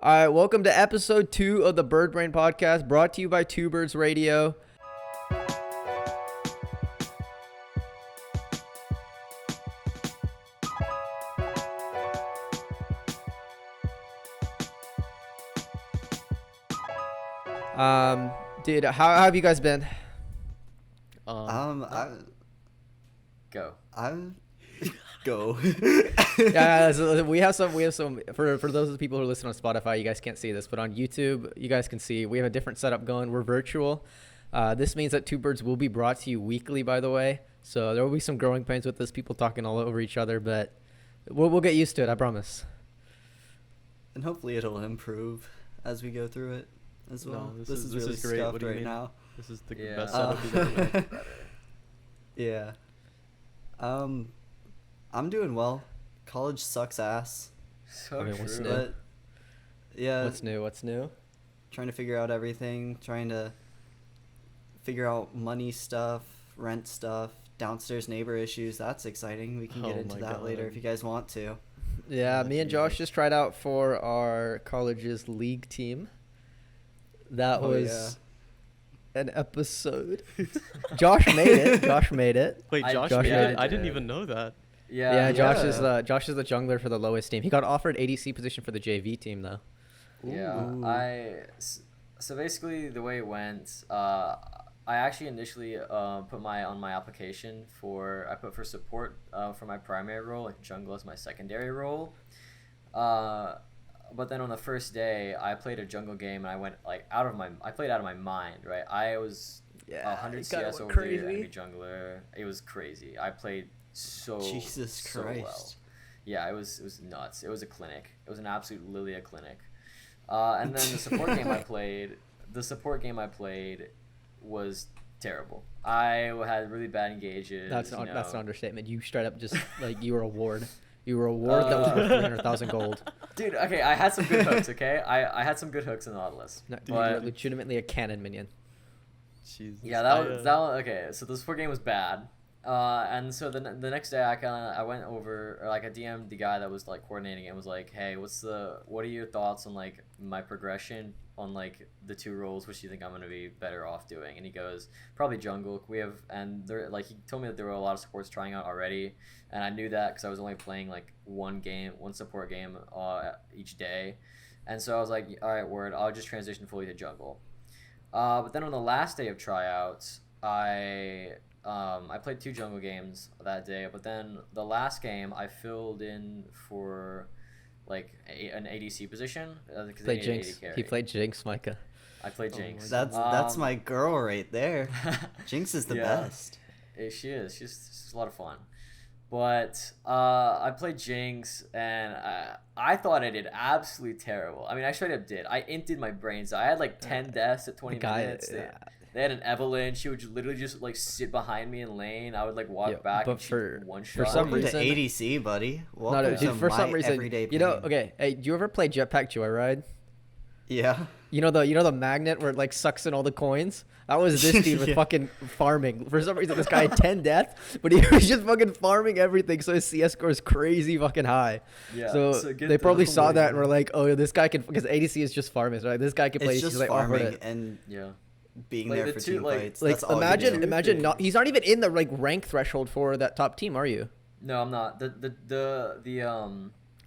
All right, welcome to episode 2 of the Bird Brain podcast, brought to you by Two Birds Radio. Dude, how have you guys been? Go. Go. Yeah, so we have some for those of the people who listen on Spotify, you guys can't see this, but on YouTube you guys can see we have a different setup going. We're virtual. This means that Two Birds will be brought to you weekly, by the way, so there will be some growing pains with this, people talking all over each other, but we'll get used to it, I promise. And hopefully it'll improve as we go through it as well. No, this is really great. scuffed right now. This is the Yeah. best setup you've ever made. Yeah. I'm doing well. College sucks ass. So Okay, what's true. new? But yeah, What's new? trying to figure out everything, trying to figure out money stuff, rent stuff, downstairs neighbor issues. That's exciting. We can get Oh into my that later God. if you guys want to. Yeah, me and Josh Jesus. just tried out for our college's league team. That Oh, was an episode. Josh made it. Wait, Josh Josh made made it? it. I didn't even know that. Yeah, Josh is Yeah. the jungler for the lowest team. He got offered ADC position for the JV team though. Yeah, Ooh. so basically the way it went, I actually initially put on my application I put for support for my primary role, like jungle as my secondary role. But then on the first day, I played a jungle game and I went I played out of my mind, right? I was 100 CS over the enemy jungler. It was crazy. I played Jesus so Christ. well. Yeah, it was nuts. It was a clinic. It was an absolute Lilia clinic. And then the support game I played was terrible. I had really bad engages. That's you that's an know. understatement. You straight up just like you were a ward. You were a ward that was worth 300,000 gold. Dude, okay, I had some good hooks. Okay, I had some good hooks in Nautilus. No, you But were legitimately a cannon minion. Jesus. yeah, that was okay. So the support game was bad. And so the next day I went over, or like I DM'd the guy that was like coordinating it and was like, hey, what are your thoughts on like my progression on like the two roles, which do you think I'm going to be better off doing? And he goes, probably jungle. He told me that there were a lot of supports trying out already, and I knew that because I was only playing like one support game each day. And so I was like, all right, word, I'll just transition fully to jungle. But then on the last day of tryouts, I played 2 jungle games that day, but then the last game I filled in for like an ADC position. Played Jinx. He played Jinx, Micah. I played Jinx. That's my girl right there. Jinx is the Yeah. best. She is. She's a lot of fun. But I played Jinx, and I thought I did absolutely terrible. I mean, I straight up did. I inted my brains. I had like 10 deaths at 20 minutes. They had an Evelyn. She would literally just like sit behind me in lane. I would like walk back but and for one shot. some Welcome reason- to ADC, buddy. No, Welcome dude, to for my some reason, everyday you know. pain. Okay, hey, do you ever play Jetpack Joyride? Yeah. You know the magnet where it like sucks in all the coins? That was this dude with Yeah. fucking farming. For some reason, this guy had 10 deaths, but he was just fucking farming everything, so his CS score is crazy fucking high. Yeah, So, so get they probably the- saw that and were like, oh, this guy can, because ADC is just farming, right? This guy can play. It's He's just like, offered farming it. and Yeah. being Like, there the for two, team like- fights. Like That's all you imagine, do. imagine not. He's not even in the like rank threshold for that top team, are you? No, I'm not.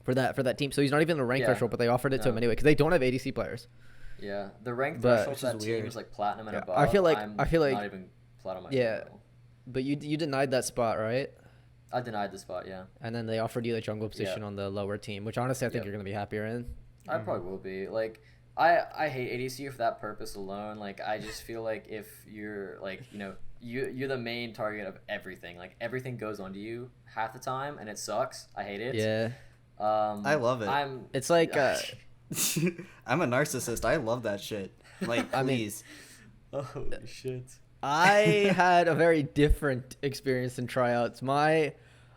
For that team, so he's not even in the rank Yeah. threshold, but they offered it to him No. anyway because they don't have ADC players. Yeah, the rank But- threshold Which for is that team weird. is like platinum and Yeah, above. I feel like- I'm I feel like- not even platinum. Yeah. But you denied that spot, right? I denied the spot. Yeah, And then they offered you the jungle position Yeah. on the lower team, which honestly I think Yep. you're gonna be happier in. I probably will be. Like, I hate ADC for that purpose alone. Like, I just feel like if you're like, you're the main target of everything. Like, everything goes onto you half the time, and it sucks. I hate it. Yeah, I love it. it's like I'm a narcissist. I love that shit. Like, I mean- please. oh holy shit. I had a very different experience in tryouts. I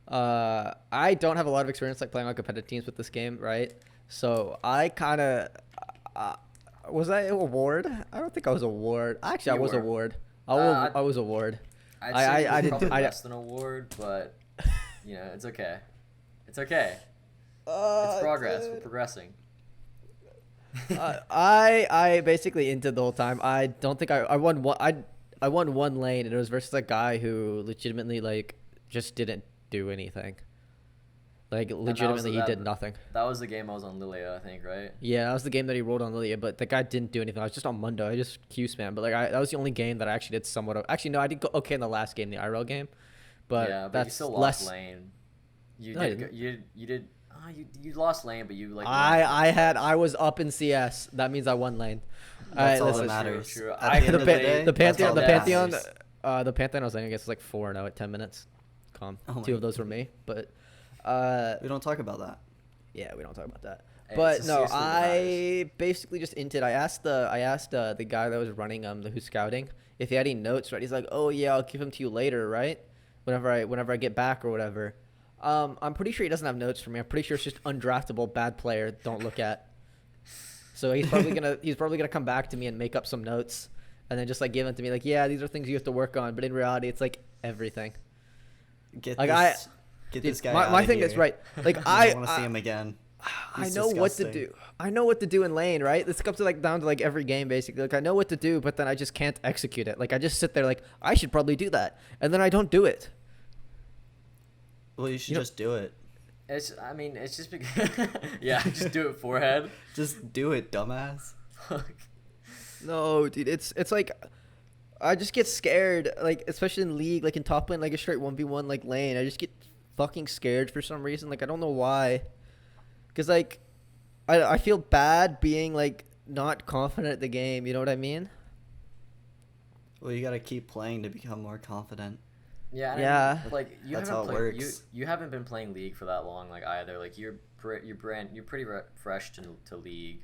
don't have a lot of experience like playing on competitive teams with this game, right? So I kind of was I a ward? I don't think I was a ward. Actually, I You was a were. ward. I I was a ward. I'd I- say I- it was I didn't- probably I- less than a award, but it's okay. It's okay. It's progress. We're progressing. I basically inted the whole time. I don't think I won one. I won one lane, and it was versus a guy who legitimately like just didn't do anything. Like legitimately, he did nothing. That was the game I was on Lilia, I think, right? Yeah, that was the game that he rolled on Lilia, but the guy didn't do anything. I was just on Mundo. I just Q spam, but like that was the only game that I actually did somewhat of. Actually, no, I did go okay in the last game, the IRL game, but yeah, but that's you still less. lost lane. You No, I did. You did. You lost lane, but you like. I was up in CS. That means I won lane. That's all listen, that matters. True. At I the end of the day, the that's all Pantheon, that the Pantheon I was playing against was like 4-0 at 10 minutes. Calm. Oh my 2 of those were me, but We don't talk about that. yeah, we don't talk about that. Hey, But it's no, seriously I basically just inted. I asked the guy that was running who's scouting if he had any notes. Right, he's like, oh yeah, I'll give them to you later, right? Whenever I get back or whatever. I'm pretty sure he doesn't have notes for me. I'm pretty sure it's just undraftable bad player. Don't look at. So he's probably gonna come back to me and make up some notes, and then just like give them to me like, yeah, these are things you have to work on. But in reality, it's like everything. Get Like this, dude, this guy my outta thing here. is right. Like I don't want to see him again. I He's know what to disgusting. do. I know what to do in lane, right? This comes to like down to like every game basically. Like I know what to do, but then I just can't execute it. Like I just sit there like I should probably do that, and then I don't do it. Well, you should You know- just do it. It's just because. Yeah, just do it forehead. Just do it, dumbass. No, dude, it's like I just get scared, like especially in league, like in top lane, like a straight 1v1 like lane. I just get fucking scared for some reason. Like I don't know why. Cause like I feel bad being like not confident at the game. You know what I mean? Well, you gotta keep playing to become more confident. Yeah. And Yeah. I mean, like you That's haven't how it played. works. You haven't been playing League for that long, like either. Like you're pretty fresh to League.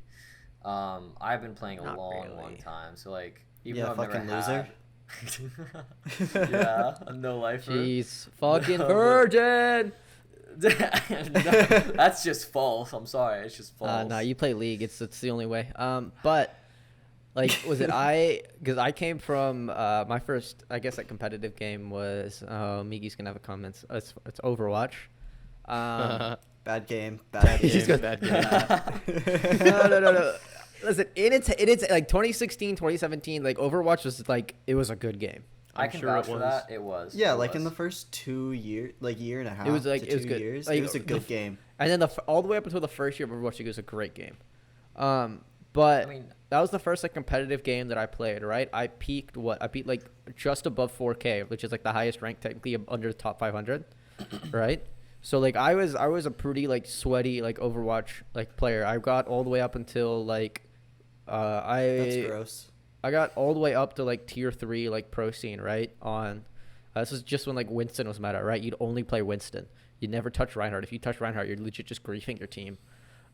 I've been playing a Not long really. time. So like even Yeah, though I've fucking never loser. had. Yeah, a no lifer. Jeez, fucking No, but- virgin. No, that's just false. I'm sorry, it's just false. No, you play league. It's the only way. But like, was it because I came from my first, I guess, like competitive game was Migi's gonna have a comment. It's Overwatch. Bad game. Bad He's game. just Bad game. no. Listen, in its like 2016, 2017, like Overwatch was like it was a good game. I I'm can sure vouch it for was. that. It was. Yeah, It like in was. the first 2 years, like year and a half. It was like to it was 2 good. years. Like, it was a good game. And then all the way up until the first year of Overwatch, it was a great game. But I mean, that was the first like competitive game that I played. Right, I peaked like just above 4K, which is like the highest rank technically under the top 500. Right. So like I was a pretty like sweaty like Overwatch like player. I got all the way up until like That's gross. I got all the way up to like tier 3 like pro scene, right? On this is just when like Winston was meta, right? You'd only play Winston. You'd never touch Reinhardt. If you touch Reinhardt, you're legit just griefing your team.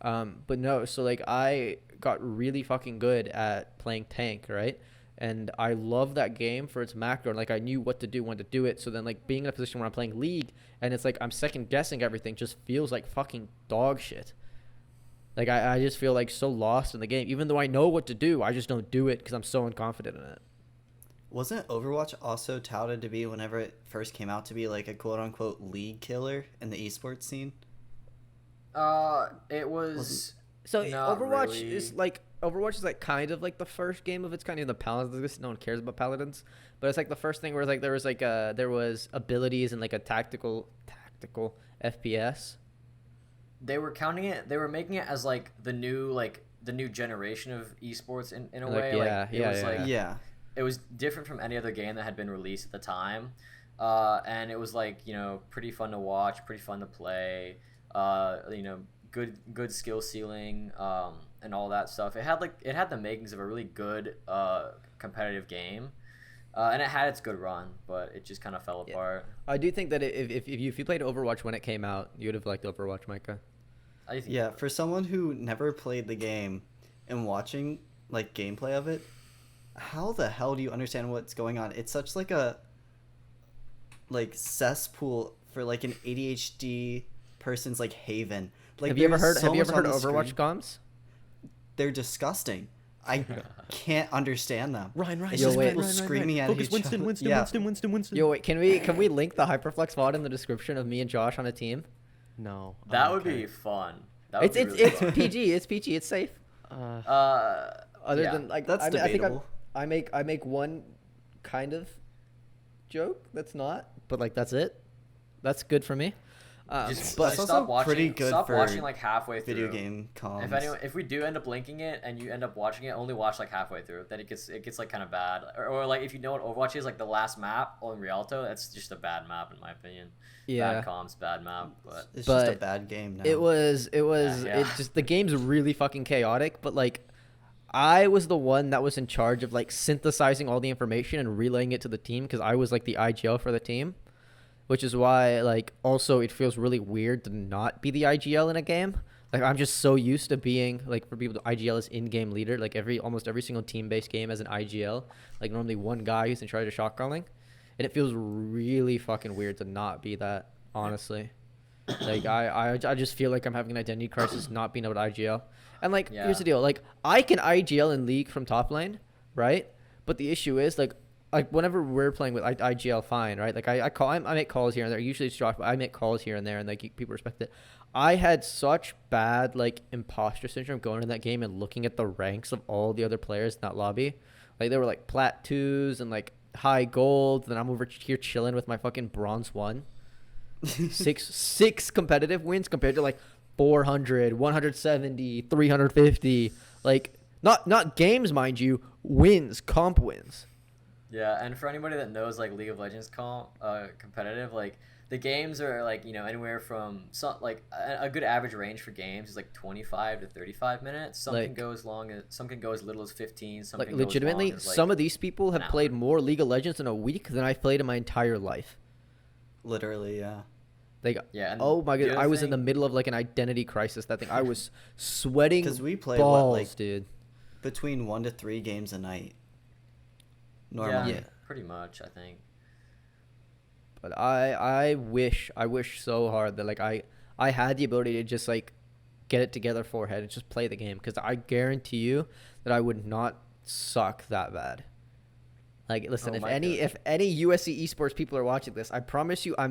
But no, so like I got really fucking good at playing tank, right? And I love that game for its macro. Like I knew what to do, when to do it. So then like being in a position where I'm playing league and it's like I'm second guessing everything just feels like fucking dog shit. Like I just feel like so lost in the game. Even though I know what to do, I just don't do it because I'm so unconfident in it. Wasn't Overwatch also touted to be, whenever it first came out, to be like a quote unquote league killer in the esports scene? it was. So Not Overwatch really. is like kind of like the first game of its kind in the Paladins. No one cares about Paladins, but it's like the first thing where like there was abilities and like a tactical FPS. They were counting it. They were making it as like the new generation of esports in a Like, way. yeah, like it yeah, was yeah. like Yeah. it was different from any other game that had been released at the time. And it was like, pretty fun to watch, pretty fun to play. Good skill ceiling, and all that stuff. It had the makings of a really good competitive game. And it had its good run, but it just kind of fell Yeah. apart. I do think that if you played Overwatch when it came out, you would have liked Overwatch, Micah. I think Yeah, for someone who never played the game and watching like gameplay of it, how the hell do you understand what's going on? It's such like a cesspool for like an ADHD person's like haven. Like, Have you ever there's heard so much on the Overwatch screen. comms? They're disgusting. I can't understand them. Ryan, It's Yo, just wait. people screaming at Focus each Winston, other. Winston, Yeah. Winston. Yo, wait, can we link the Hyperflex VOD in the description of me and Josh on a team? No. that I'm would okay. be fun. That would It's be really it's fun. PG. It's PG. It's safe. Other Yeah. than like, That's I think debatable. I make one kind of joke that's not, but like that's it. That's good for me. Just But That's also stop watching. pretty good Stop for watching like halfway through. video game comms. If we do end up linking it and you end up watching it, only watch like halfway through. Then it gets like kind of bad. Or like if you know what Overwatch is, like the last map on Rialto, that's just a bad map in my opinion. yeah, Bad comms, bad map. But It's just a But bad game now. it was Yeah. it just the game's really fucking chaotic. But like, I was the one that was in charge of like synthesizing all the information and relaying it to the team because I was like the IGL for the team. Which is why, like, also it feels really weird to not be the IGL in a game. Like, I'm just so used to being, like, for people, IGL is in-game leader. Like, almost every single team-based game has an IGL. Like, normally one guy who's in charge of shot calling. And it feels really fucking weird to not be that, honestly. Like, I just feel like I'm having an identity crisis not being able to IGL. And, like, here's the deal. Like, I can IGL in League from top lane, right? But the issue is, like whenever we're playing with IGL, fine, right? Like I make calls here and there. Usually it's Josh, but I make calls here and there, and like people respect it. I had such bad like imposter syndrome going in that game and looking at the ranks of all the other players in that lobby. Like they were like plat 2s and like high gold. Then I'm over here chilling with my fucking bronze 1. six competitive wins compared to like 400, 170, 350. Like not games, mind you, wins, comp wins. yeah, and for anybody that knows like League of Legends competitive, like the games are like anywhere from like a good average range for games is like 25 to 35 minutes. Some can go as little as 15. Some like can go legitimately, as long as, like, some of these people have an played hour. more League of Legends in a week than I've played in my entire life. Literally, yeah. Like, Yeah, and oh my the god, other I was in the thing- middle of like an identity crisis. That thing, I was sweating 'Cause we play, balls, what, like, dude. Between 1 to 3 games a night. Normally. Yeah. pretty much I think. But I wish so hard that like I had the ability to just like get it together forehead and just play the game, because I guarantee you that I would not suck that bad. Like, listen, Oh if my any USC esports people are watching this, I promise you I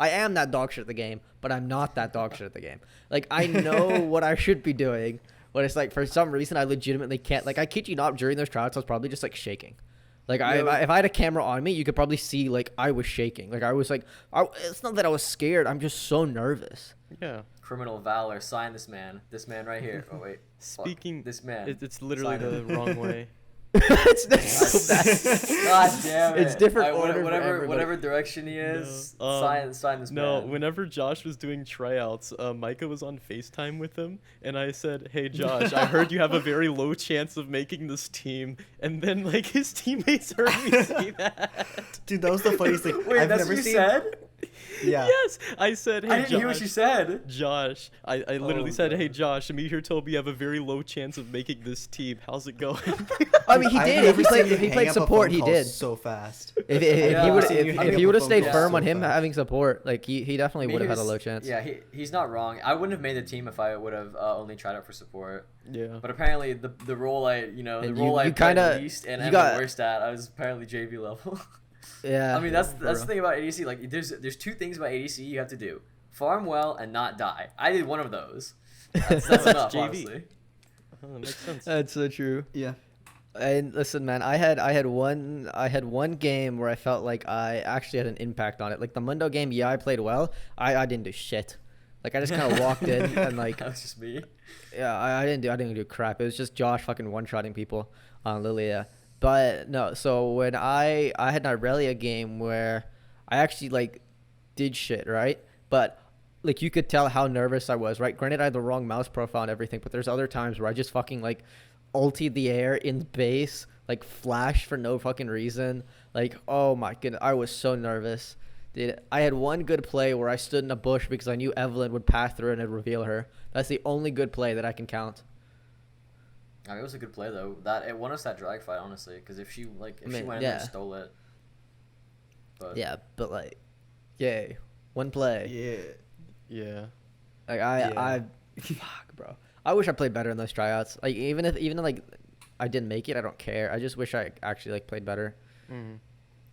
am that dog shit at the game, but I'm not that dog shit at the game. Like, I know what I should be doing, but it's like for some reason I legitimately can't. Like, I kid you not, during those tryouts I was probably just like shaking. Like, if I had a camera on me, you could probably see like I was shaking. Like, I was like, it's not that I was scared. I'm just so nervous. Yeah. Criminal valor, sign this man right here. Oh wait, Speaking, this man. it's literally Sign the it. wrong way. It's so bad. God damn it! It's different order for whatever everybody. whatever direction he is, No. sign this No, man. whenever Josh was doing tryouts, Micah was on FaceTime with him, and I said, "Hey Josh, I heard you have a very low chance of making this team." And then like his teammates heard me say that. Dude, that was the funniest thing. Wait, I've that's never what you seen. said? Yeah. Yes, I said, "Hey I didn't Josh." hear what you said. Josh, I literally Oh, said, God. "Hey Josh, Amir told me you have a very low chance of making this team. How's it going?" I mean, he I've did. never If seen you he hang played up a support, phone he call did. so fast. If Yeah, he would I've seen you hang if up he a would have phone stayed call firm so on him fast. having support, like he definitely would have had a low chance. Yeah, he's not wrong. I wouldn't have made the team if I would have only tried out for support. Yeah. But apparently the role I And the you- role I you played kinda- the least and you am got- the worst at, I was apparently JV level. Yeah. I mean that's for the real. thing about ADC. Like there's two things about ADC you have to do: farm well and not die. I did one of those. That's enough, JV. honestly. That makes sense. That's so true. Yeah. And listen, man, I had one game where I felt like I actually had an impact on it. Like the Mundo game, yeah, I played well. I didn't do shit. Like I just kind of walked in and like, That was just me. yeah, I didn't do crap. It was just Josh fucking one-shotting people on Lilia. But no, so when I had an Irelia game where I actually like did shit, right? But like you could tell how nervous I was, right? Granted, I had the wrong mouse profile and everything, but there's other times where I just fucking like ultied the air in base, like flash for no fucking reason. Like, oh my goodness, I was so nervous. Dude, I had one good play where I stood in a bush because I knew Evelyn would pass through and I'd reveal her. That's the only good play that I can count. I mean, it was a good play though. That it won us that drag fight, honestly. Because if she I she mean, went in there yeah. and stole it. But Yeah, but like, yay, one play. Yeah. Yeah. Like Yeah. I fuck, bro. I wish I played better in those tryouts. Like even if like I didn't make it, I don't care. I just wish I actually like played better. Mm.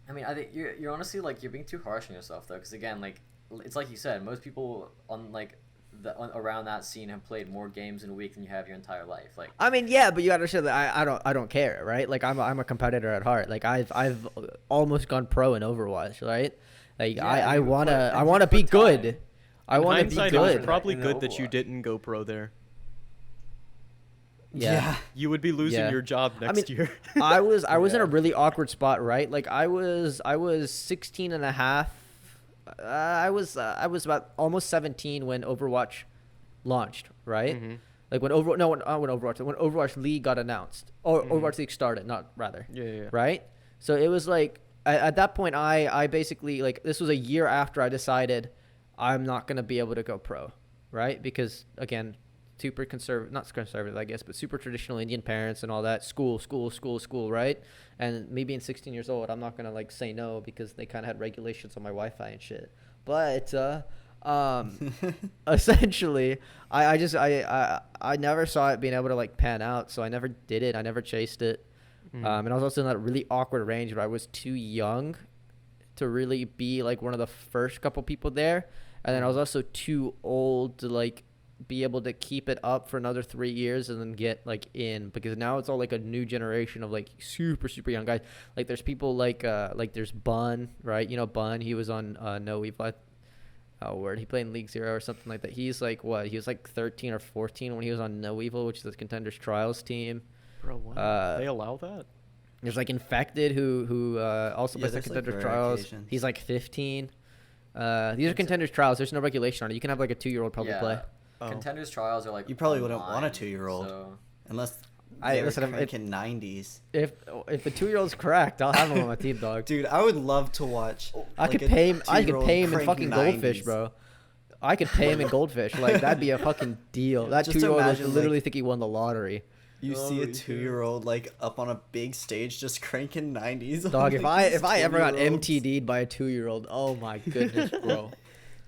I mean, I think you're honestly like you're being too harsh on yourself though. Because again, like it's like you said, most people on like around that scene have played more games in a week than you have your entire life. Like, I mean, yeah, but you gotta understand that I don't care, right? Like I'm a competitor at heart. Like I've almost gone pro in Overwatch, right? Like Yeah, I you wanna put be time. good. I In want to be hindsight, it was good. probably In good that you Overwatch. didn't go pro there. Yeah. You would be losing Yeah. your job next year. I was in a Yeah. really awkward spot, right? Like I was 16 and a half. I was about almost 17 when Overwatch launched, right? Mhm. Like when Overwatch League got announced, or Overwatch League started, not rather, Yeah. right? So it was like at that point, I basically, like, this was a year after I decided I'm not gonna be able to go pro, right? Because again, super conservative, not conservative, I guess, but super traditional Indian parents and all that. School, right? And me being 16 years old, I'm not gonna like say no because they kind of had regulations on my Wi-Fi and shit. But essentially, I never saw it being able to like pan out, so I never did it. I never chased it. And I was also in that really awkward range where I was too young to really be like one of the first couple people there, and then I was also too old to like be able to keep it up for another 3 years and then get like in, because now it's all like a new generation of like super young guys. Like there's people like there's Bun, right? You know Bun, he was on No Evil. He played in League Zero or something like that. He's like what? He was like 13 or 14 when he was on No Evil, which is the Contenders Trials team. Bro, what? They allow that? There's like Infected who also plays the there's, like, Contenders rare Trials. occasions. He's like 15. These are Contenders Trials. There's no regulation on it. You can have like a 2-year-old probably yeah, play. Oh. Contenders trials are like You probably wouldn't want a online, 2-year-old. So Unless I- they're listen, if- cranking 90s. If the 2-year-old's correct, I'll have him on my team, dog. Dude, I would love to watch. I could a pay him. I could 2-year-old pay him in crank fucking Goldfish, 90s. bro. I could pay him in Goldfish. Like that'd be a fucking deal. That Just 2-year-old would imagine, literally like- think he won the lottery. You see a Holy 2-year-old like up on a big stage just cranking 90s. Dog, if I ever got 2-year-olds. MTD'd by a 2-year-old, oh my goodness, bro.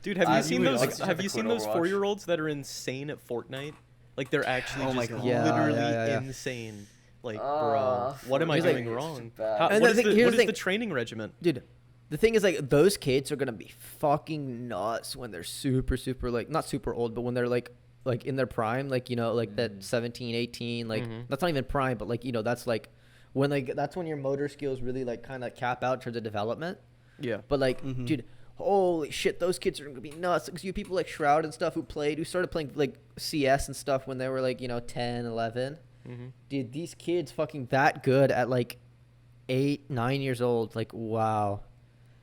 Dude, have you seen would those? honestly Have have to you seen quit those Overwatch. 4-year-olds that are insane at Fortnite? Like they're actually Oh my just God. Yeah, literally yeah. insane. Like, Ah, bro, what am I He's like- doing wrong? bad. How, And what the is thing- the, here's what the is thing. the training regiment? Dude, the thing is, like, those kids are gonna be fucking nuts when they're super like, not super old, but when they're like in their prime, like, you know, like that 17, 18, like that's not even prime, but like, you know, that's like when like that's when your motor skills really like kind of cap out in terms of development. Yeah. But like, dude, holy shit, those kids are gonna be nuts. Because you have people like Shroud and stuff who started playing like CS and stuff when they were like, you know, 10, 11. Dude, these kids fucking that good at like 8, 9 years old. Like, wow.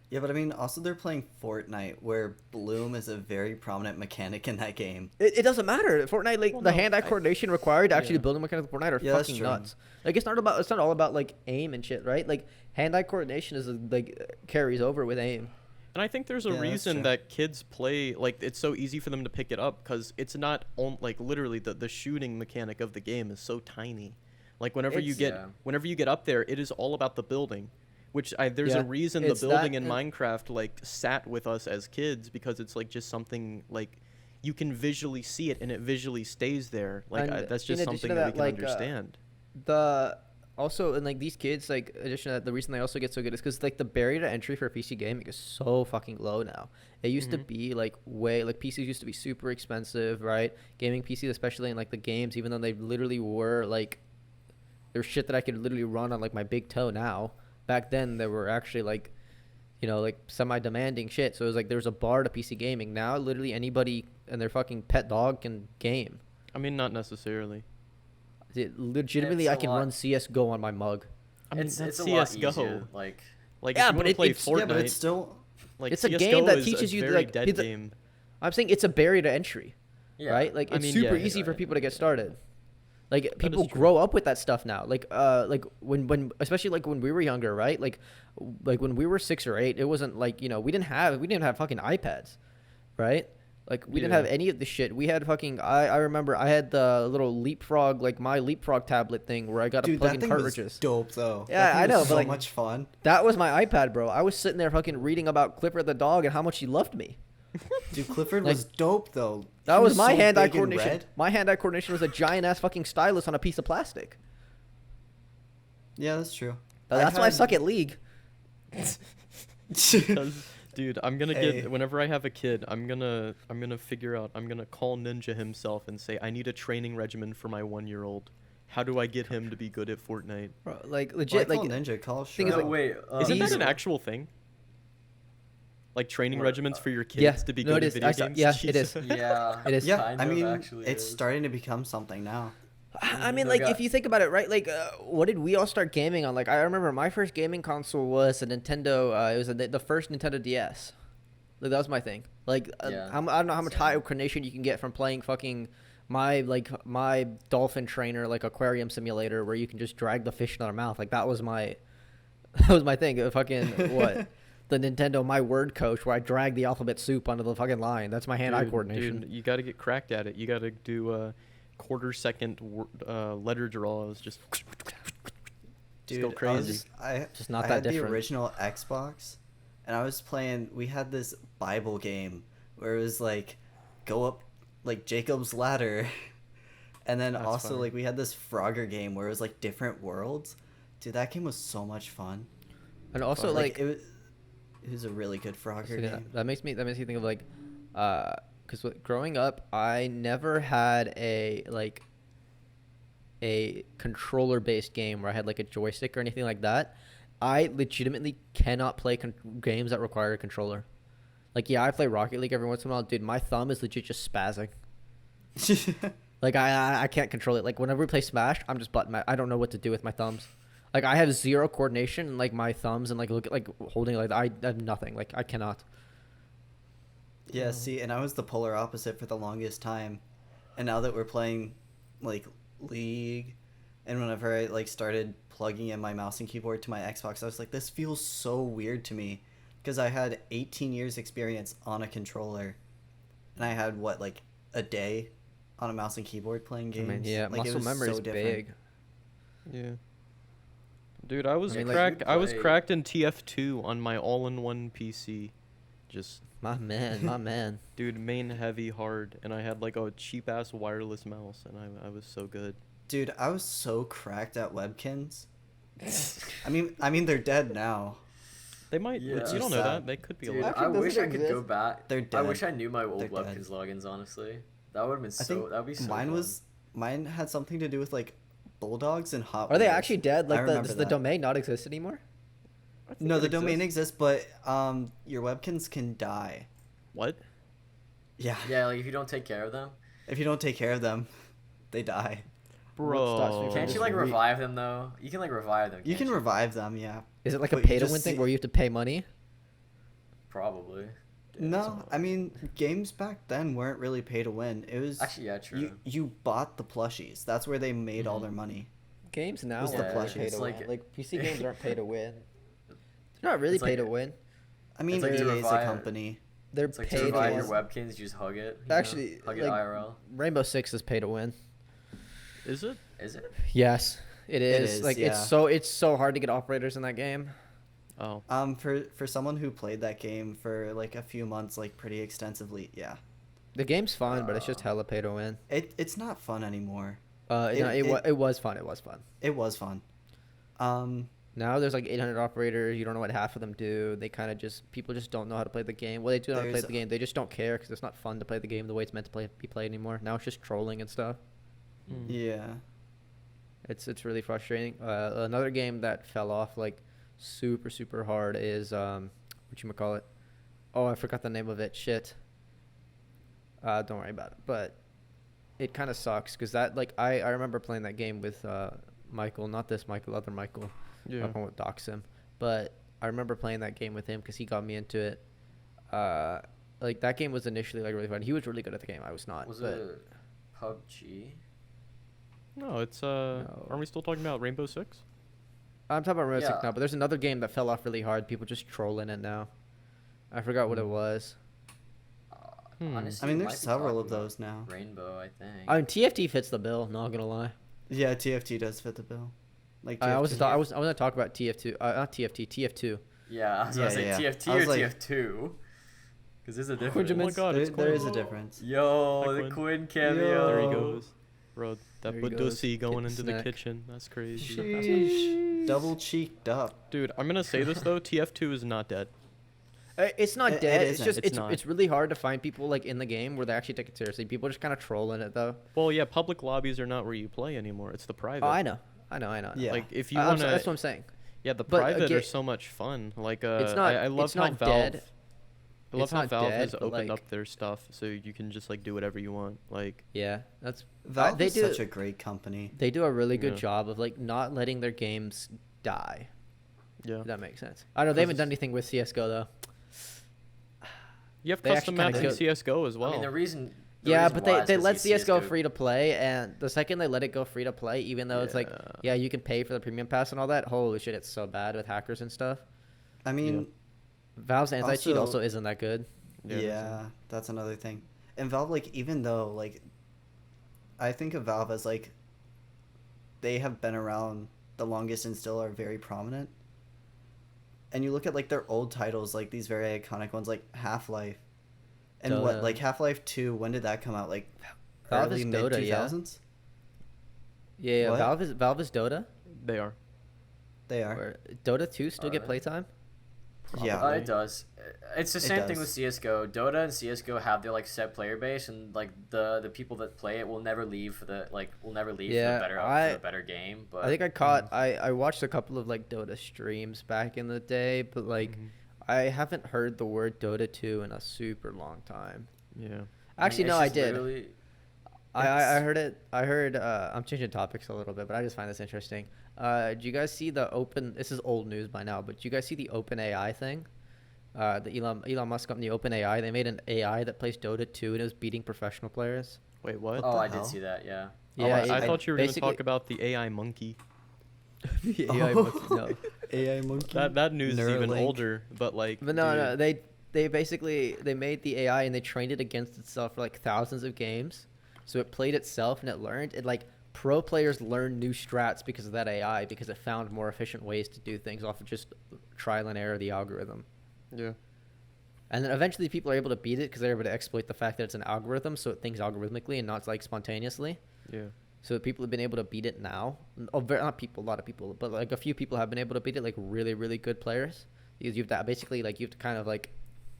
Yeah, but I mean, also they're playing Fortnite, where Bloom is a very prominent mechanic in that game. It doesn't matter. Fortnite, like Well, the no, hand-eye coordination required to actually yeah. build a mechanical Fortnite are Yeah, that's fucking true. nuts. Like it's not all about like aim and shit, right? Like hand-eye coordination is like carries over with aim. And I think there's a Yeah, that's reason true. that kids play, like, it's so easy for them to pick it up because it's not, like, literally the shooting mechanic of the game is so tiny. Like, whenever you It's- get up there, it is all about the building, which there's Yeah, a reason the it's that building in and- Minecraft, like, sat with us as kids because it's, like, just something, like, you can visually see it and it visually stays there. Like, And that's in just addition something to that we that, can like, understand. Also, and like these kids, like addition to that, the reason they also get so good is because like the barrier to entry for a PC gaming is so fucking low now. It used to be like PCs used to be super expensive, right? Gaming PCs, especially in like the games, even though they literally were like, there's shit that I could literally run on like my big toe now. Back then, they were actually like, you know, like semi-demanding shit. So it was like there was a bar to PC gaming. Now, literally anybody and their fucking pet dog can game. I mean, not necessarily. Legitimately, It's I a can lot- run CS:GO on my mug. I mean, it's that's a lot CS:GO. easier. Like, Like, Yeah, if you but want to play it's- Fortnite, Yeah, but it's still. like, it's a CS:GO game that is teaches a you, very like, dead it's a- game. I'm saying it's a barrier to entry, yeah. right? Like I it's mean, super yeah, easy for right. people to get started. Like people is true. grow up with that stuff now. Like when especially like when we were younger, right? Like when we were 6 or 8, it wasn't like, you know, we didn't have fucking iPads, right? Like we didn't Yeah. have any of the shit. We had fucking I remember I had the little Leapfrog, like my Leapfrog tablet thing where I got to Dude, plug that in thing cartridges. was dope though. Yeah, That thing I know, was but, so like- much fun. That was my iPad, bro. I was sitting there fucking reading about Clifford the dog and how much he loved me. Dude, Clifford Like, was dope though. That He was my so hand-eye big and coordination. red. My hand-eye coordination was a giant ass fucking stylus on a piece of plastic. Yeah, that's true. That's why I suck at League. Does Dude, I'm gonna Hey. get whenever I have a kid, I'm gonna figure out. I'm gonna call Ninja himself and say I need a training regimen for my 1-year-old. How do I get him to be good at Fortnite? Bro, like Why legit, call like Ninja? Call thing is, No, Shroud. wait. Isn't that these- an actual thing? Like training What, regimens for your kids yeah, to be no, good it at is. video I saw- games? yeah, it is. Jesus. Yeah. It is. Yeah, kind I of mean, actually it's is. starting to become something now. I mean, They like got- if you think about it, right? Like, what did we all start gaming on? Like, I remember my first gaming console was a Nintendo. It was the first Nintendo DS. Like that was my thing. Like, Yeah, I don't know how much same. high coordination you can get from playing fucking my dolphin trainer, like aquarium simulator, where you can just drag the fish in their mouth. Like that was my that was my thing. Fucking what? The Nintendo My Word Coach, where I drag the alphabet soup onto the fucking line. That's my hand-eye coordination. Dude, you got to get cracked at it. You got to do quarter-second letter draws. Just Dude, go crazy. Just not I that had different. the original Xbox, and I was playing. We had this Bible game where it was like, go up like Jacob's ladder, and then That's also funny. like we had this Frogger game where it was like different worlds. Dude, that game was so much fun. And also, But, like, it was a really good Frogger so game. that makes me think of like, because growing up, I never had a controller-based game where I had like a joystick or anything like that. I legitimately cannot play games that require a controller. Like, yeah, I play Rocket League every once in a while. Dude, my thumb is legit just spazzing. Like, I can't control it. Like, whenever we play Smash, I'm just I don't know what to do with my thumbs. Like, I have zero coordination in, like, my thumbs and, like, look at, like, holding, like, I have nothing. Like, I cannot. Yeah, see, and I was the polar opposite for the longest time. And now that we're playing like League, and whenever I like started plugging in my mouse and keyboard to my Xbox, I was like, this feels so weird to me, because I had 18 years experience on a controller, and I had what, like a day on a mouse and keyboard playing games. I mean, yeah, like, it muscle was memory is so different. big. Yeah. Dude, I was I mean, like, cracked. you I was play- cracked in TF2 on my all-in-one PC. Just My man, my man. dude, main heavy hard, and I had like a cheap ass wireless mouse, and I was so good. Dude, I was so cracked at webkins. I mean, they're dead now. They might. Yeah. You Which don't is know sad. that. They could be Dude, alive. Actually, I does wish it I could go exist? back. They're I dead. wish I knew my old They're dead. webkins logins. Honestly, that would have been I think that'd be so. mine fun. mine had something to do with like Bulldogs and Hot Are they Wheels. actually dead? I Like, remember does the that. domain not exist anymore? I think No, it the domain exists. exists, but your webkins can die. What? Yeah. Yeah, like if you don't take care of them. If you don't take care of them, they die. What stops me Bro. from Can't just you like re- revive them though? You can like revive them. You can't can revive them, yeah. Is it like a But you pay-to-win just thing see- where you have to pay money? Probably. No, I mean games back then weren't really pay to win. It was Actually, yeah, true. you bought the plushies. That's where they made all their money. Games now It's the aren't plushies. pay to It's win. like- Like PC games aren't pay to win. They're not really It's pay like- to win. I mean, like EA to is a revive- company. They're It's like to pay to revive win. your webkins, you just hug it. You Actually, know? Hug it like- IRL. Rainbow Six is pay to win. Is it? Is it? Yes, it is. is, Like yeah. it's so hard to get operators in that game. Oh. For someone who played that game for like a few months, like pretty extensively, yeah. The game's fun, but it's just hella pay to win. It's not fun anymore. It was fun. It was fun. It was fun. Now there's like 800 operators. You don't know what half of them do. They kind of people just don't know how to play the game. Well, they do know how to play There's- the game. They just don't care because it's not fun to play the game the way it's meant to be played anymore. Now it's just trolling and stuff. Hmm. Yeah. It's really frustrating. Another game that fell off like super hard is whatchamacallit. Oh, I forgot the name of it. Shit. Don't worry about it. But it kind of sucks because that like I remember playing that game with Michael, not this Michael, other Michael. Yeah. I won't dox him, but I remember playing that game with him because he got me into it. Like that game was initially like really fun. He was really good at the game. I was not. Was but it PUBG? No, it's No. Aren't we still talking about Rainbow Six? I'm talking about Rainbow Six Yeah. now, but there's another game that fell off really hard. People just trolling it now. I forgot what it was. Honestly, I mean, we there's might be several of talking about those now. Rainbow, I think. I mean, TFT fits the bill. Not gonna lie. Yeah, TFT does fit the bill. Like I was TFT. I was gonna talk about TF2. Not TFT. TF2. Yeah, I was Yeah, gonna say yeah. TFT I or was like- TF2. Because there's a Would difference. you Oh my miss- god, There, it's there is a Quinn. difference. Yo, Hi, the Quinn. Quinn cameo. There he goes. Bro, that There he goes, Badusi going getting into the snack. kitchen. That's crazy. Sheesh. Double cheeked up. Dude, I'm gonna say this though, TF2 is not dead. It's not It dead. It's isn't. just It's not. it's really hard to find people like in the game where they actually take it seriously. People just kind of troll in it though. Well, yeah, public lobbies are not where you play anymore. It's the private. Oh, I know. Yeah. Like if you I'm want so- to, that's what I'm saying. yeah, the but private again- are so much fun. Like It's not- I love it's how not Valve. dead. I love It's how not Valve dead, has but, opened like- up their stuff so you can just like do whatever you want. Like Yeah, that's Valve they is do such a great company. they do a really good Yeah. job of like not letting their games die. yeah, If that makes sense. I know they haven't Because done anything with CS:GO though. you have they custom actually maps kinda in go- CS:GO as well. I mean, the reason Yeah, reason but why is they 'cause let these CS:GO free to play, and the second they let it go free to play, even though it's like, Yeah. yeah, you can pay for the premium pass and all that. Holy shit, it's so bad with hackers and stuff. I mean, Valve's anti-cheat Also- also isn't that good. yeah, that's another thing. And Valve, like, even though, like, I think of Valve as, like, they have been around the longest and still are very prominent. And you look at, like, their old titles, like, these very iconic ones, like Half-Life. And what, Dota. like, Half-Life 2, when did that come out? Like, Valve early is Dota, yeah. mid-2000s? Yeah, What? Valve is Dota. They are. They are. Or Dota 2 still get Are they? playtime? Yeah. It does. It's the It same thing does. with CS:GO. Dota and CS:GO have their like set player base, and like the people that play it will never leave for the Yeah, for the better game. But I think I caught I watched a couple of like Dota streams back in the day, but like Mhm. I haven't heard the word Dota 2 in a super long time. Yeah. Actually, mean, no, it's I just did. literally- I heard it. I heard. I'm changing topics a little bit, but I just find this interesting. Do you guys see the open? This is old news by now, but do you guys see the Open AI thing? The Elon Musk company Open AI. They made an AI that plays Dota 2 and it was beating professional players. Wait, what? What Oh, the I hell? did see that. Yeah. Yeah, I it- thought you were going to basically- talk about the AI monkey. The AI monkey, no. AI monkey. That news is even Neuralink. older, but like. But no, dude, no, they basically they made the AI and they trained it against itself for like thousands of games. So it played itself and it learned. It like pro players learned new strats because of that AI because it found more efficient ways to do things off of just trial and error of the algorithm. Yeah. And then eventually people are able to beat it because they're able to exploit the fact that it's an algorithm, so it thinks algorithmically and not like spontaneously. Yeah. So people have been able to beat it now. Oh, not people, a lot of people, but like a few people have been able to beat it, like really, really good players. Because you have to basically like you have to kind of like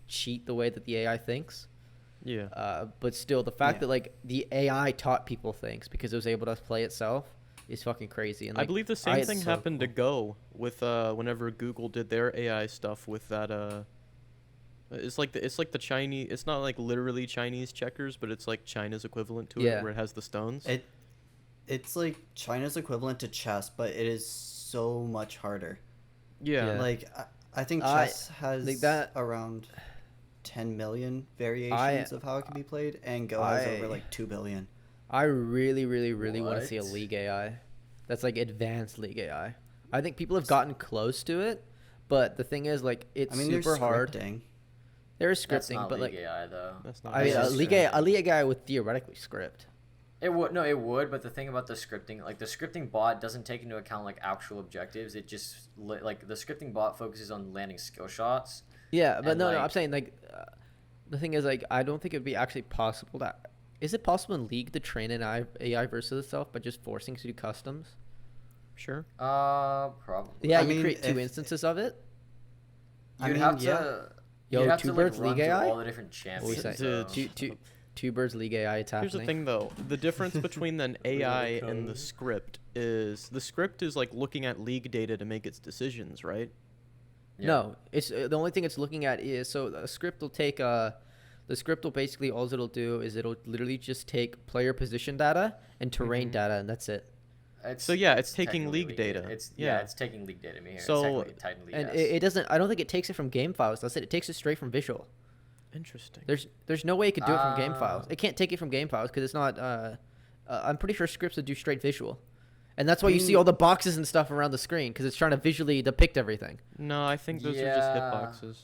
cheat the way that the AI thinks. Yeah. But still, the fact Yeah. that like the AI taught people things because it was able to play itself is fucking crazy. And I like, believe the same thing so happened to Go with whenever Google did their AI stuff with that it's like the Chinese, it's not like literally Chinese checkers, but it's like China's equivalent to Yeah. it where it has the stones. It's like China's equivalent to chess, but it is so much harder. yeah. Yeah. Like I think I- chess has like that- around 10 million variations of how it can be played, and Go has over like 2 billion. I really, really, really want to see a What? league AI. That's like advanced league AI. I think people have gotten close to it, but the thing is, like, it's I mean, super there's hard. scripting. There is That's scripting, not but League like, AI though. That's not. I mean, That's a just league AI would theoretically script. It would but the thing about the scripting, like the scripting bot doesn't take into account like actual objectives. It just like the scripting bot focuses on landing skill shots. Yeah, but And, no, like- I'm saying like, the thing is like, I don't think it'd be actually possible to. Is it possible in League to train an AI versus itself by just forcing to do customs? Sure. Probably. Yeah, I you mean, create two if- instances of it. I You'd mean, have yeah. to. Yo, You'd have Two to Birds like run League through AI? all the different What we champions. say? so- Two birds league AI. It's happening. Here's the thing, though. The difference between an AI and the script is the script is like looking at league data to make its decisions, right? Yeah. No, it's the only thing it's looking at is so a script will take the script will basically all it'll do is it'll literally just take player position data and terrain Mhm. data and that's it. It's, yeah, it's taking technically league data. It's Yeah. it's taking league data. Me here. So- it's technically And yes. it doesn't. I don't think it takes it from game files. That's it. It takes it straight from visual. Interesting. There's no way it could do it from game Ah. files. It can't take it from game files because it's not. I'm pretty sure scripts would do straight visual, and that's why you see all the boxes and stuff around the screen because it's trying to visually depict everything. No, I think those are just Yeah. hitboxes.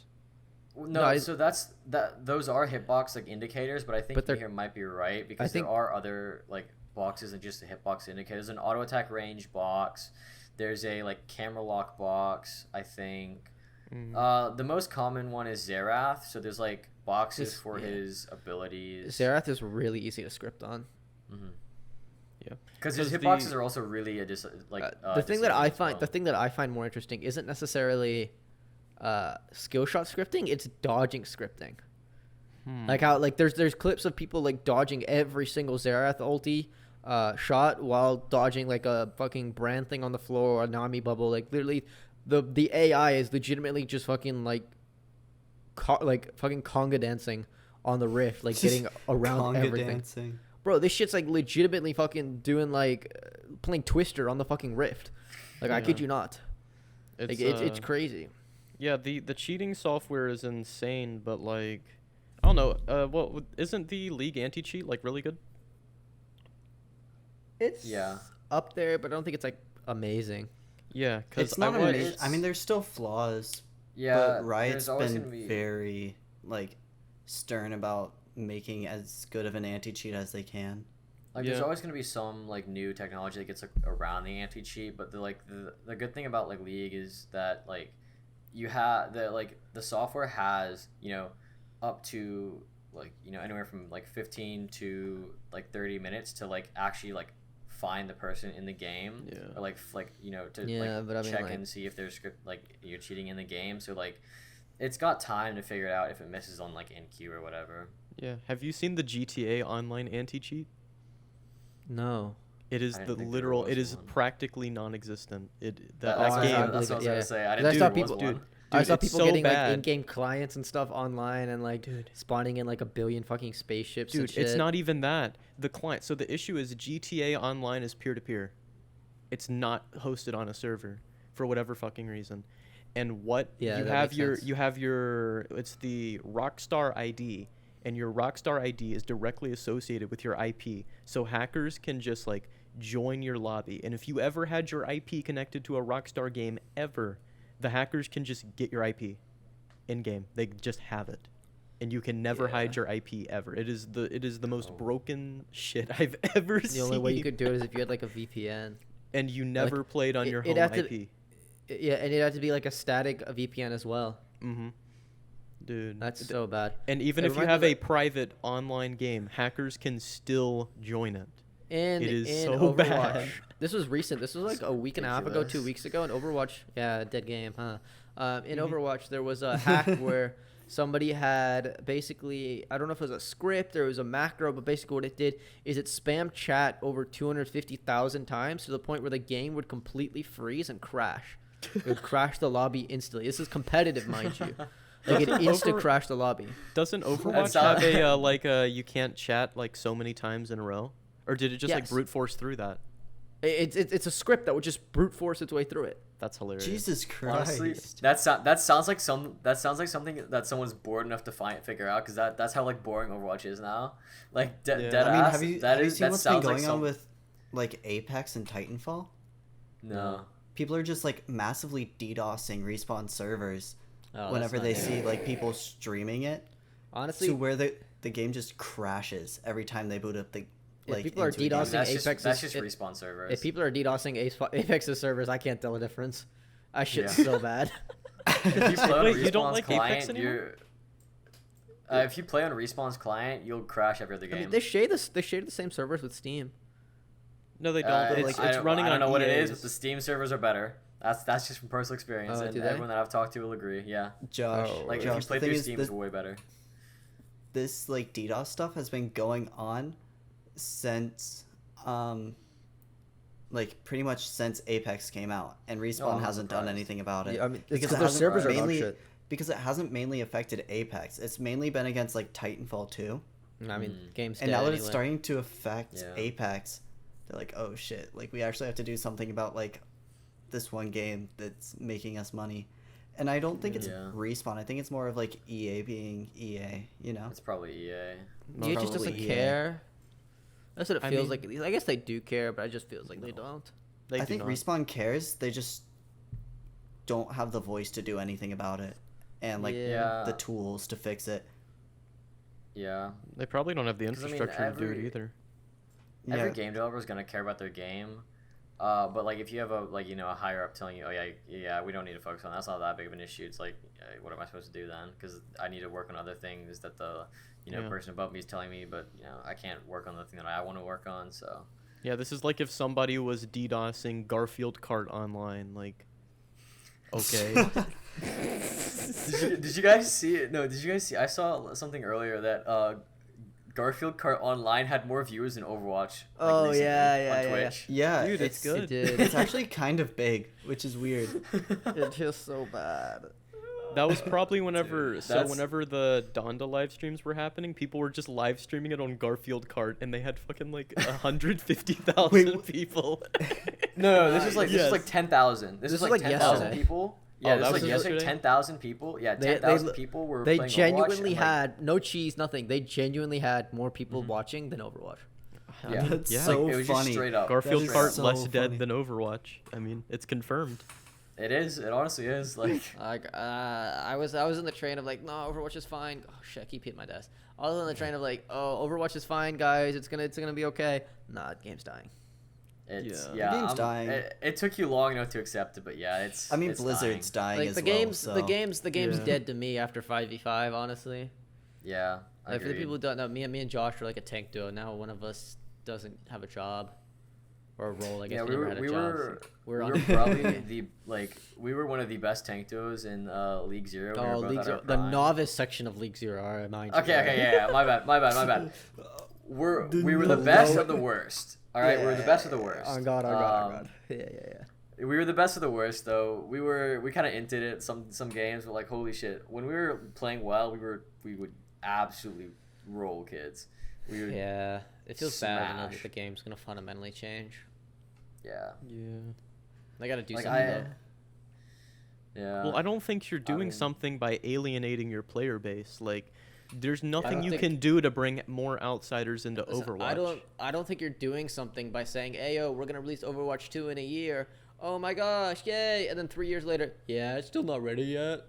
No, No, so those are hitbox like indicators, but I think But they're- you here might be right because think- there are other like boxes than just a hitbox indicator. There's an auto attack range box. There's a like camera lock box. I think. Mm. The most common one is Zerath. So there's like boxes This- for yeah. his abilities. Zerath is really easy to script on. Yeah. Because his 'Cause hitboxes the- are also really a The thing that I disadvantage as find well. the thing that I find more interesting isn't necessarily skill shot scripting, it's dodging scripting. Hmm. Like how like there's clips of people like dodging every single Xerath ulti shot while dodging like a fucking brand thing on the floor or a Nami bubble. Like literally, the AI is legitimately just fucking like fucking conga dancing on the rift, like getting around Conga everything. dancing. Bro, this shit's like legitimately fucking doing like playing Twister on the fucking rift. Like I kid you not. It's crazy. Yeah, the cheating software is insane, but like, I don't know. Well, isn't the League anti-cheat like really good? It's Yeah. up there, but I don't think it's like amazing. Yeah, because It's not I watched. amazing. I mean, there's still flaws. Yeah, But Riot's there's always been gonna be very like stern about making as good of an anti-cheat as they can. like there's Yeah. always gonna be some like new technology that gets like, around the anti-cheat, but the good thing about like League is that like you have the software has up to like anywhere from like 15 to like 30 minutes to like actually like find the person in the game Yeah. or to Yeah, but I mean, check like- and see if there's like you're cheating in the game, so like it's got time to figure it out if it misses on like NQ or whatever. Yeah, have you seen the GTA Online anti-cheat? No. It is I didn't the think there literal. was It is one. practically non-existent. That That's I what game. believe that's what I was it, gonna yeah. say. I I didn't saw think there was people- one. I saw it's people so getting bad. like in-game clients and stuff online and like spawning in like a billion fucking spaceships. and Dude, it's shit. not even that. The client. So the issue is GTA Online is peer-to-peer. It's not hosted on a server for whatever fucking reason. And what Yeah, you that have makes your sense. you have your it's the Rockstar ID, and your Rockstar ID is directly associated with your IP. So hackers can just like join your lobby. And if you ever had your IP connected to a Rockstar game ever, the hackers can just get your IP in game. They just have it. And you can never hide Yeah. your IP ever. It is the most Oh. broken shit I've ever The seen. only way you could do it is if you had like a VPN. And you never played on your it'd home have to- IP. Yeah, and it had to be like a static VPN as well. Mm-hmm. Dude. That's so bad. And even It if you reminds have me a private online game, hackers can still join it. And It is in so Overwatch, bad. this was recent. This was like a week and a half ago, 2 Ridiculous. weeks ago. In Overwatch, yeah, dead game, huh? In Mhm. Overwatch, there was a hack where somebody had basically, I don't know if it was a script or it was a macro, but basically what it did is it spammed chat over 250,000 times to the point where the game would completely freeze and crash. It would crash the lobby instantly. This is competitive, mind you. Like it instant crashed the lobby. Doesn't Overwatch sound- have a you can't chat like so many times in a row? Or did it just like Yes. brute force through that? It's a script that would just brute force its way through it. That's hilarious. Jesus Honestly, Christ. that sounds like something that someone's bored enough to figure out, because that's how like boring Overwatch is now. Like Yeah. dead I mean, ass. have you that seen what's been sounds going like on some, with like Apex and Titanfall? no. People are just like massively DDoSing Respawn servers Oh, whenever that's they not see good. like people streaming it, Honestly, to where the game just crashes every time they boot up the If people are into a game. DDoSing That's just Apex's- if- respawn servers. if people are DDoSing Apex's servers, I can't tell the difference. That shit's Yeah. so bad. If you play on Wait, you don't Respawn's like Apex client, anymore? you're if you play on Respawn's client, you'll crash every other game. I mean, they share the same servers with Steam. No, they don't. Uh, it's like, it's running I don't on know what it is, EA's. but the Steam servers are better. That's just from personal experience, Oh, and do they? everyone that I've talked to will agree. Yeah, Josh, Oh, like Josh, if you play the thing through is, Steam, this, it's way better. this like DDoS stuff has been going on since like pretty much since Apex came out, and Respawn Oh, I'm hasn't done surprised. anything about it. Yeah, I mean, it's because because it their hasn't servers are dog mainly shit. because it hasn't mainly affected Apex. It's mainly been against like Titanfall 2. I mean, game's And dead now that anyway. it's starting to affect Yeah. Apex, they're like, oh shit, like we actually have to do something about like this one game that's making us money. And I don't think it's Yeah. Respawn. I think it's more of like EA being EA, you know? It's probably EA. EA just Probably doesn't EA. care. That's what it I feels mean- like. I guess they do care, but it just feels like they don't. They I do think not. Respawn cares. They just don't have the voice to do anything about it, and like Yeah. the tools to fix it. Yeah. They probably don't have the 'Cause, I mean, infrastructure to do it every- either. Every Yeah. game developer is gonna care about their game, but like if you have a higher up telling you, oh yeah, we don't need to focus on that. That's not that big of an issue. It's like, what am I supposed to do then? Because I need to work on other things that the Yeah. person above me is telling me, but I can't work on the thing that I want to work on. So Yeah, this is like if somebody was DDoSing Garfield Kart Online, like, okay. Did you guys see it? No, did you guys see? I saw something earlier that Garfield Kart Online had more viewers than Overwatch. Oh, recently yeah, on Twitch. Yeah, Dude, it's good. It did. It's actually kind of big, which is weird. It's just so bad. That was probably whenever that's- whenever the Donda live streams were happening, people were just live streaming it on Garfield Kart, and they had fucking like 150,000 Wait, people. No, this is like Yes. 10,000. This is like 10,000 yesterday. people. Yeah, Oh, this that was was like yesterday. yesterday? 10,000 people. Yeah, They- 10,000 people were They playing Overwatch, genuinely and, like, had no cheese, nothing. They genuinely had more people watching than Overwatch. Yeah. That's Yeah. so it was just funny. straight up. Garfield is Kart so less funny. dead than Overwatch. I mean, it's confirmed. It is. It honestly is. Like, Like, I was in the train of like, no, Overwatch is fine. Oh shit, I keep hitting my desk. I was in the train of like, oh, Overwatch is fine, guys. It's gonna be okay. Nah, the game's dying. it's Yeah. yeah. The game's dying. It took you long enough to accept it, but yeah, it's. I mean, it's Blizzard's dying Like as the well. game's So. the game's Yeah. dead to me after 5v5. Honestly, dying. Yeah. like for the agreed. people who don't know, me and Josh are like a tank duo. Now one of us doesn't have a job or a role. I guess Yeah, we we never were had a we job. were so we're we on were probably we were one of the best tank duos in League Zero. We were Oh, both League at Zero, our the prime. novice section of League Zero. All right, mind you. Okay, yeah. My bad. We were the The best low- of the worst. All right, we were the best of the worst. Oh God, oh God, oh God. Yeah. We were the best of the worst, though. We kind of inted it some games, but like holy shit, when we were playing well, we would absolutely roll kids. We would, Yeah, it feels bad to know that Smash. the game's gonna fundamentally change. yeah. Yeah. They gotta do Like something I, though. yeah. Well, I don't think you're doing mean- something by alienating your player base. Like, there's nothing don't you think- can do to bring more outsiders into Listen, Overwatch. I don't think you're doing something by saying, "Hey, yo, we're gonna release Overwatch 2 in a year." Oh my gosh, yay! And then 3 years later, yeah, it's still not ready yet.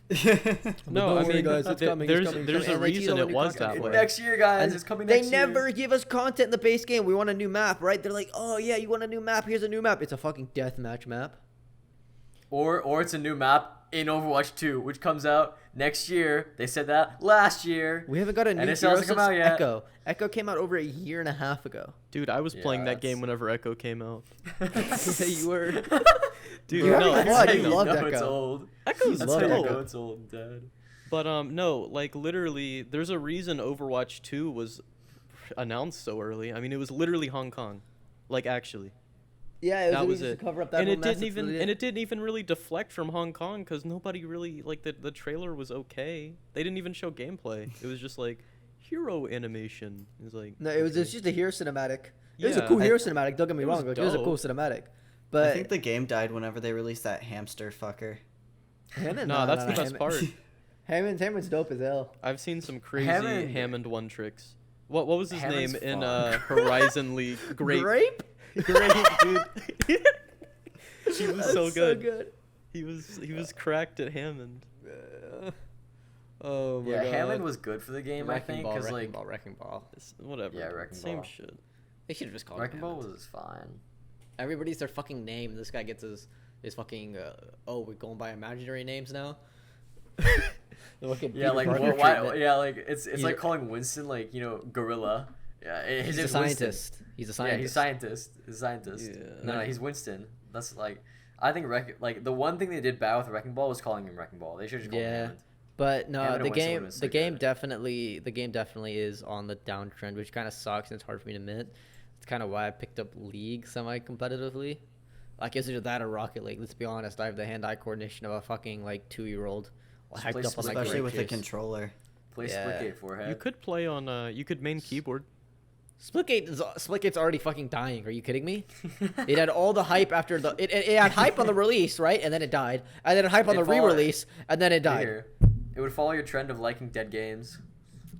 No, don't I worry, mean, guys, it's coming, it's there's coming, it's there's coming. a And they tease reason all the it new was content. that way. Next year, guys, And it's coming they next year. never give us content in the base game. We want a new map, right? They're like, "Oh yeah, you want a new map? Here's a new map." It's a fucking deathmatch map. Or it's a new map in Overwatch 2, which comes out next year. They said that last year. We haven't got a new And it hero hasn't come since out yet. Echo. Echo came out over a year and a half ago. Dude, I was playing Yeah, that game that's- whenever Echo came out. You were. Dude, You no, already it's won, hang you on. loved know it's Echo. old. Echo's You That's loved how you Echo. know it's old, Dad. But no, like literally, there's a reason Overwatch 2 was announced so early. I mean, it was literally Hong Kong, like actually. Yeah, That was it. To cover up that And whole it mess didn't that's even really and it didn't even really deflect from Hong Kong because nobody really like the trailer was okay. They didn't even show gameplay. It was just like hero animation. It was like No, it was okay. just a hero cinematic. It was a Yeah. cool I- hero cinematic. Don't get me it was wrong. Like, it was a cool dope. cinematic. I But think the game died whenever they released that hamster fucker. Hammond, No, that's the best part. Hammond's dope as hell. I've seen some crazy Hammond- Hammond one tricks. What was his Hammond's name in fun. Horizon League? Great, Grape? dude. He was so That's good. He was cracked at Hammond. Oh my Yeah, god. Hammond was good for the game, I Wrecking think, Ball, because Wrecking like Ball, Wrecking Ball. Whatever. Yeah, Wrecking Same Ball. shit. They should have just called Wrecking it Ball Hammond. was fine. Everybody's their fucking name. This guy gets his fucking. Oh, we're going by imaginary names now. The fucking Yeah, Peter like Parker why? treatment. Yeah, like it's He's like a- calling Winston like gorilla. Yeah, his He's a name's Winston. scientist. He's a Yeah, scientist. he's scientist. He's a scientist. Yeah. No, he's Winston. That's like, I think like the one thing they did bad with Wrecking Ball was calling him Wrecking Ball. They should just call him Yeah. Hammond. But no, Hammond the and Winston game, would've been so the game good. the game definitely is on the downtrend, which kind of sucks and it's hard for me to admit. It's kind of why I picked up League semi-competitively. Like, is it that or Rocket League? Let's be honest. I have the hand-eye coordination of a fucking like 2-year-old, Just hyped play up on my Split Especially great with the case. controller. Play Yeah. Splitgate forehead. You could play on you could main keyboard. Splitgate's already fucking dying. Are you kidding me? It had all the hype after it had hype on the release, right? And then it died. And then it had hype on It the re-release, and then it died. Here. It would follow your trend of liking dead games.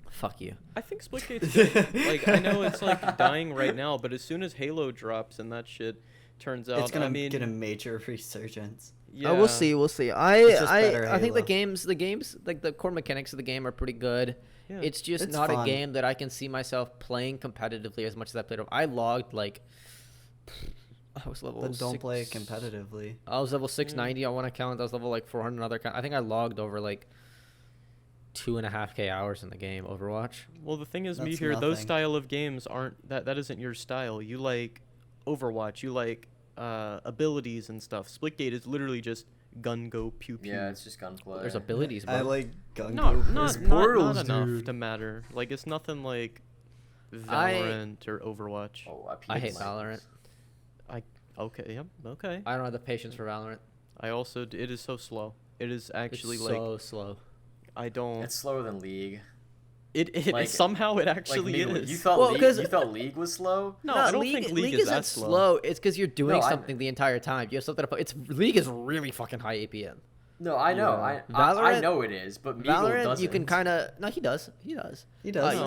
Fuck you. I think Splitgate's good. Like I know it's like dying right now, but as soon as Halo drops and that shit turns out, It's gonna I mean, get a major resurgence. yeah, We'll see. We'll see. It's just better I think the Halo. games, like the core mechanics of the game are pretty good. Yeah. It's just It's not a fun. game that I can see myself playing competitively as much as I played. I logged like I was level. Then don't play it six- competitively. I was level 690 on one account. I was level like 400 on another account. I think I logged over like 2.5K hours in the game Overwatch. Well, the thing is, That's those nothing. style of games aren't that isn't your style. You like Overwatch. You like abilities and stuff. Splitgate is literally just gun go pew pew. Yeah, it's just gunplay. There's abilities, bro. I like gun Not Portals, enough dude. to matter. Like it's nothing like Valorant or Overwatch. Oh, I hate peed Valorant. Okay, yep, okay. I don't have the patience for Valorant. I also it is so slow. It is actually It's like so slow. I don't. It's slower than League. It somehow it actually Meagle, is. You thought Well, 'cause- you thought League was slow? No, I don't think League is isn't that slow. It's because you're doing No, I- something the entire time. You have something to. It's League is really fucking high APM. No, I know. Yeah. I Valorant- know it is, but Meagle Valorant, doesn't. you can kind of. No, he does. He does. He does. No,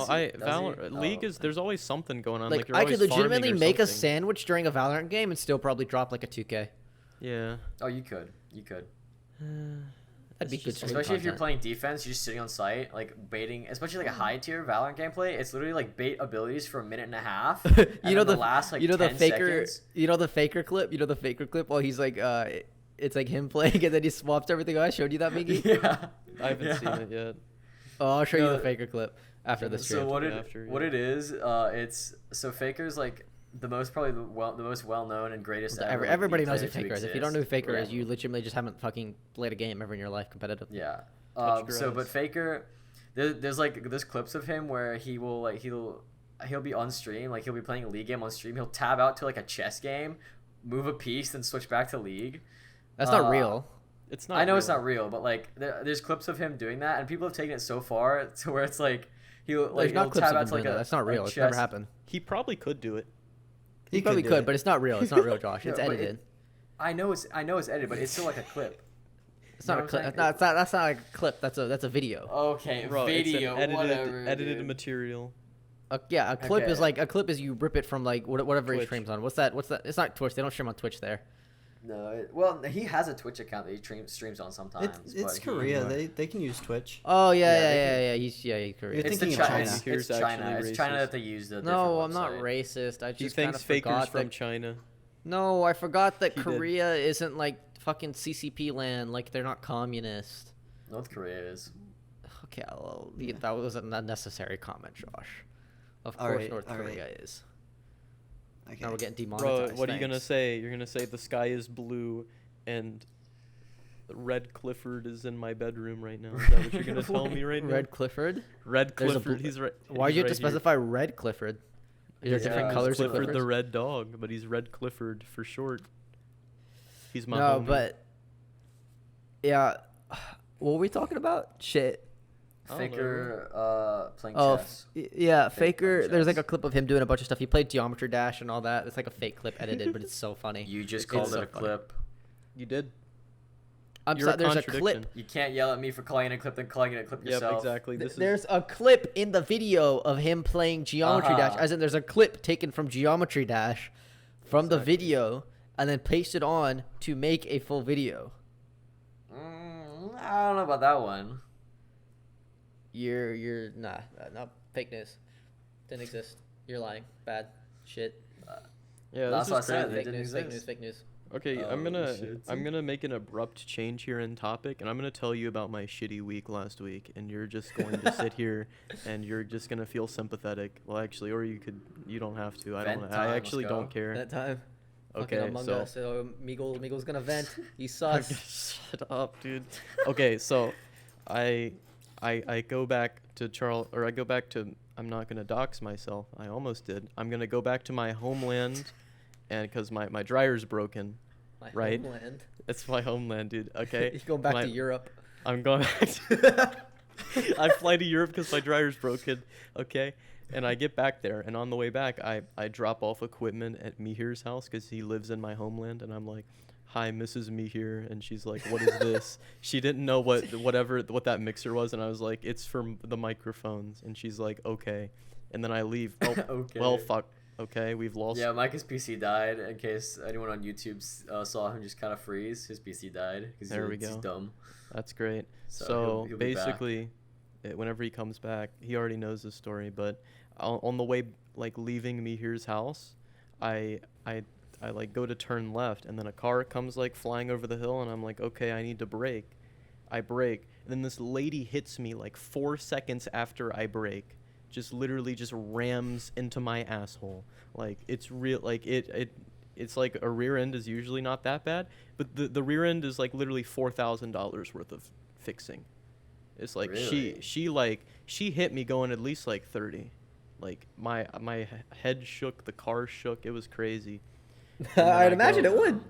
Does he? League Oh, is there's always something going on. Like you're I could always farming legitimately or make a something. sandwich during a Valorant game and still probably drop like a 2K. Yeah. Oh, you could. You could. That'd be It's good. just- stream Especially if you're content. playing defense, you're just sitting on site, like baiting. Especially like a high tier Valorant gameplay, it's literally like bait abilities for a minute and a half. You know the last like you know the 10 faker seconds. you know the faker clip while he's like it's like him playing and then he swaps everything. Oh, I showed you that, Miggy. Yeah. I haven't Yeah. seen it yet. Oh, I'll show you No, the faker clip after this stream. So what after, it is, it's so Faker's like the most well known and greatest ever. like, Everybody league knows who player to Faker is. If you don't know who exist. Faker Yeah. is, you legitimately just haven't fucking played a game ever in your life competitive. Yeah. Touch So, but grass. Faker, there's clips of him where he'll be on stream, like he'll be playing a league game on stream. He'll tab out to like a chess game, move a piece, then switch back to league. That's not Uh, real. It's not. I know it's real. not real, but like there's clips of him doing that, and people have taken it so far to where it's like There's he'll not clips tab of out him to doing like that. a That's not a real. It's never chess- happened. He probably could do it. He probably do could, it. but it's not real. It's not real, Josh. It's Yeah, but edited. I know it's edited, but it's still like a clip. It's You not know a clip. what I'm No, it's not. That's not like a clip. That's a video. Okay, Bro, video, it's an whatever. edited dude. material. Yeah, a clip is Okay. like a clip is you rip it from like whatever he Twitch. streams on. What's that? It's not Twitch. They don't stream on Twitch there. No, well, he has a Twitch account that he streams on sometimes. It's but Korea. He, They can use Twitch. Oh Yeah, yeah, they yeah, yeah. He's Korean. You're it's the thinking of China. China. It's Here's China. actually It's China racist. that they use the. No, different I'm not website. racist. I He just kind thinks of Faker's forgot from that. China. No, I forgot that He did. Korea isn't like fucking CCP land. Like they're not communist. North Korea is. Okay, well, that was an unnecessary comment, Josh. Of All course, right, North all right. Korea is. Okay. Now we're getting Bro, demonetized. what are you gonna thanks. say? You're gonna say the sky is blue, and Red Clifford is in my bedroom right now. Is that what you're gonna tell me right now? Red Clifford? Red There's a Clifford. bl- He's right. Why do he's you have to right here. specify Red Clifford? Is there Yeah, different it's colors of Clifford Cliffords? the red dog, but he's Red Clifford for short. He's my No, homie. but yeah. What were we talking about? Shit. I don't know. Faker playing Oh, chess. yeah. Fake Faker. playing There's like chess. a clip of him doing a bunch of stuff. He played Geometry Dash and all that. It's like a fake clip edited, but it's so funny. You just It's called so it a funny. clip. You did. I'm You're sorry. There's a contradiction. clip. You can't yell at me for calling it a clip, then calling it a clip Yep, yourself. exactly. This is There's a clip in the video of him playing Geometry Dash. Uh-huh. As in, there's a clip taken from Geometry Dash from the Exactly. video and then pasted on to make a full video. I don't know about that one. You're not fake news. Didn't exist. You're lying. Bad shit. yeah. That's This what I is said. crazy. It Fake didn't news. Fake exist. news. Fake news. Okay, Oh, shit. I'm gonna make an abrupt change here in topic, and I'm gonna tell you about my shitty week last week, and you're just going to sit here, and you're just gonna feel sympathetic. Well, actually, or you don't have to. I Vent don't. time, I let's actually go. don't care. That time. Okay, Fucking Among so Us. So Meagle's gonna vent. He's sus. shut up, dude. Okay, so I go back to I go back to. I'm not gonna dox myself. I almost did. I'm gonna go back to my homeland, and because my dryer's broken. My Right. homeland. It's my homeland, dude. Okay. He's going back My- to Europe. I'm going back to I fly to Europe because my dryer's broken, okay? And I get back there, and on the way back, I drop off equipment at Mihir's house because he lives in my homeland, and I'm like, hi, Mrs. Mihir, and she's like, what is this? She didn't know what that mixer was, and I was like, it's for the microphones, and she's like, okay. And then I leave. Oh, Okay. well, fuck. Okay, we've lost. Yeah, Micah's PC died. In case anyone on YouTube saw him just kind of freeze, his PC died because There we he's go. dumb. That's great. So So, he'll be back. basically, whenever he comes back, he already knows the story. But on the way, like leaving Mihir's house, I like go to turn left, and then a car comes like flying over the hill, and I'm like, okay, I need to brake. I brake, and then this lady hits me like 4 seconds after I brake. Just literally just rams into my asshole. Like it's real. Like it's like a rear end is usually not that bad, but the rear end is like literally $4,000 worth of fixing. It's like Really? she hit me going at least like 30. Like my head shook, the car shook, it was crazy. And then I'd I imagine go- it would.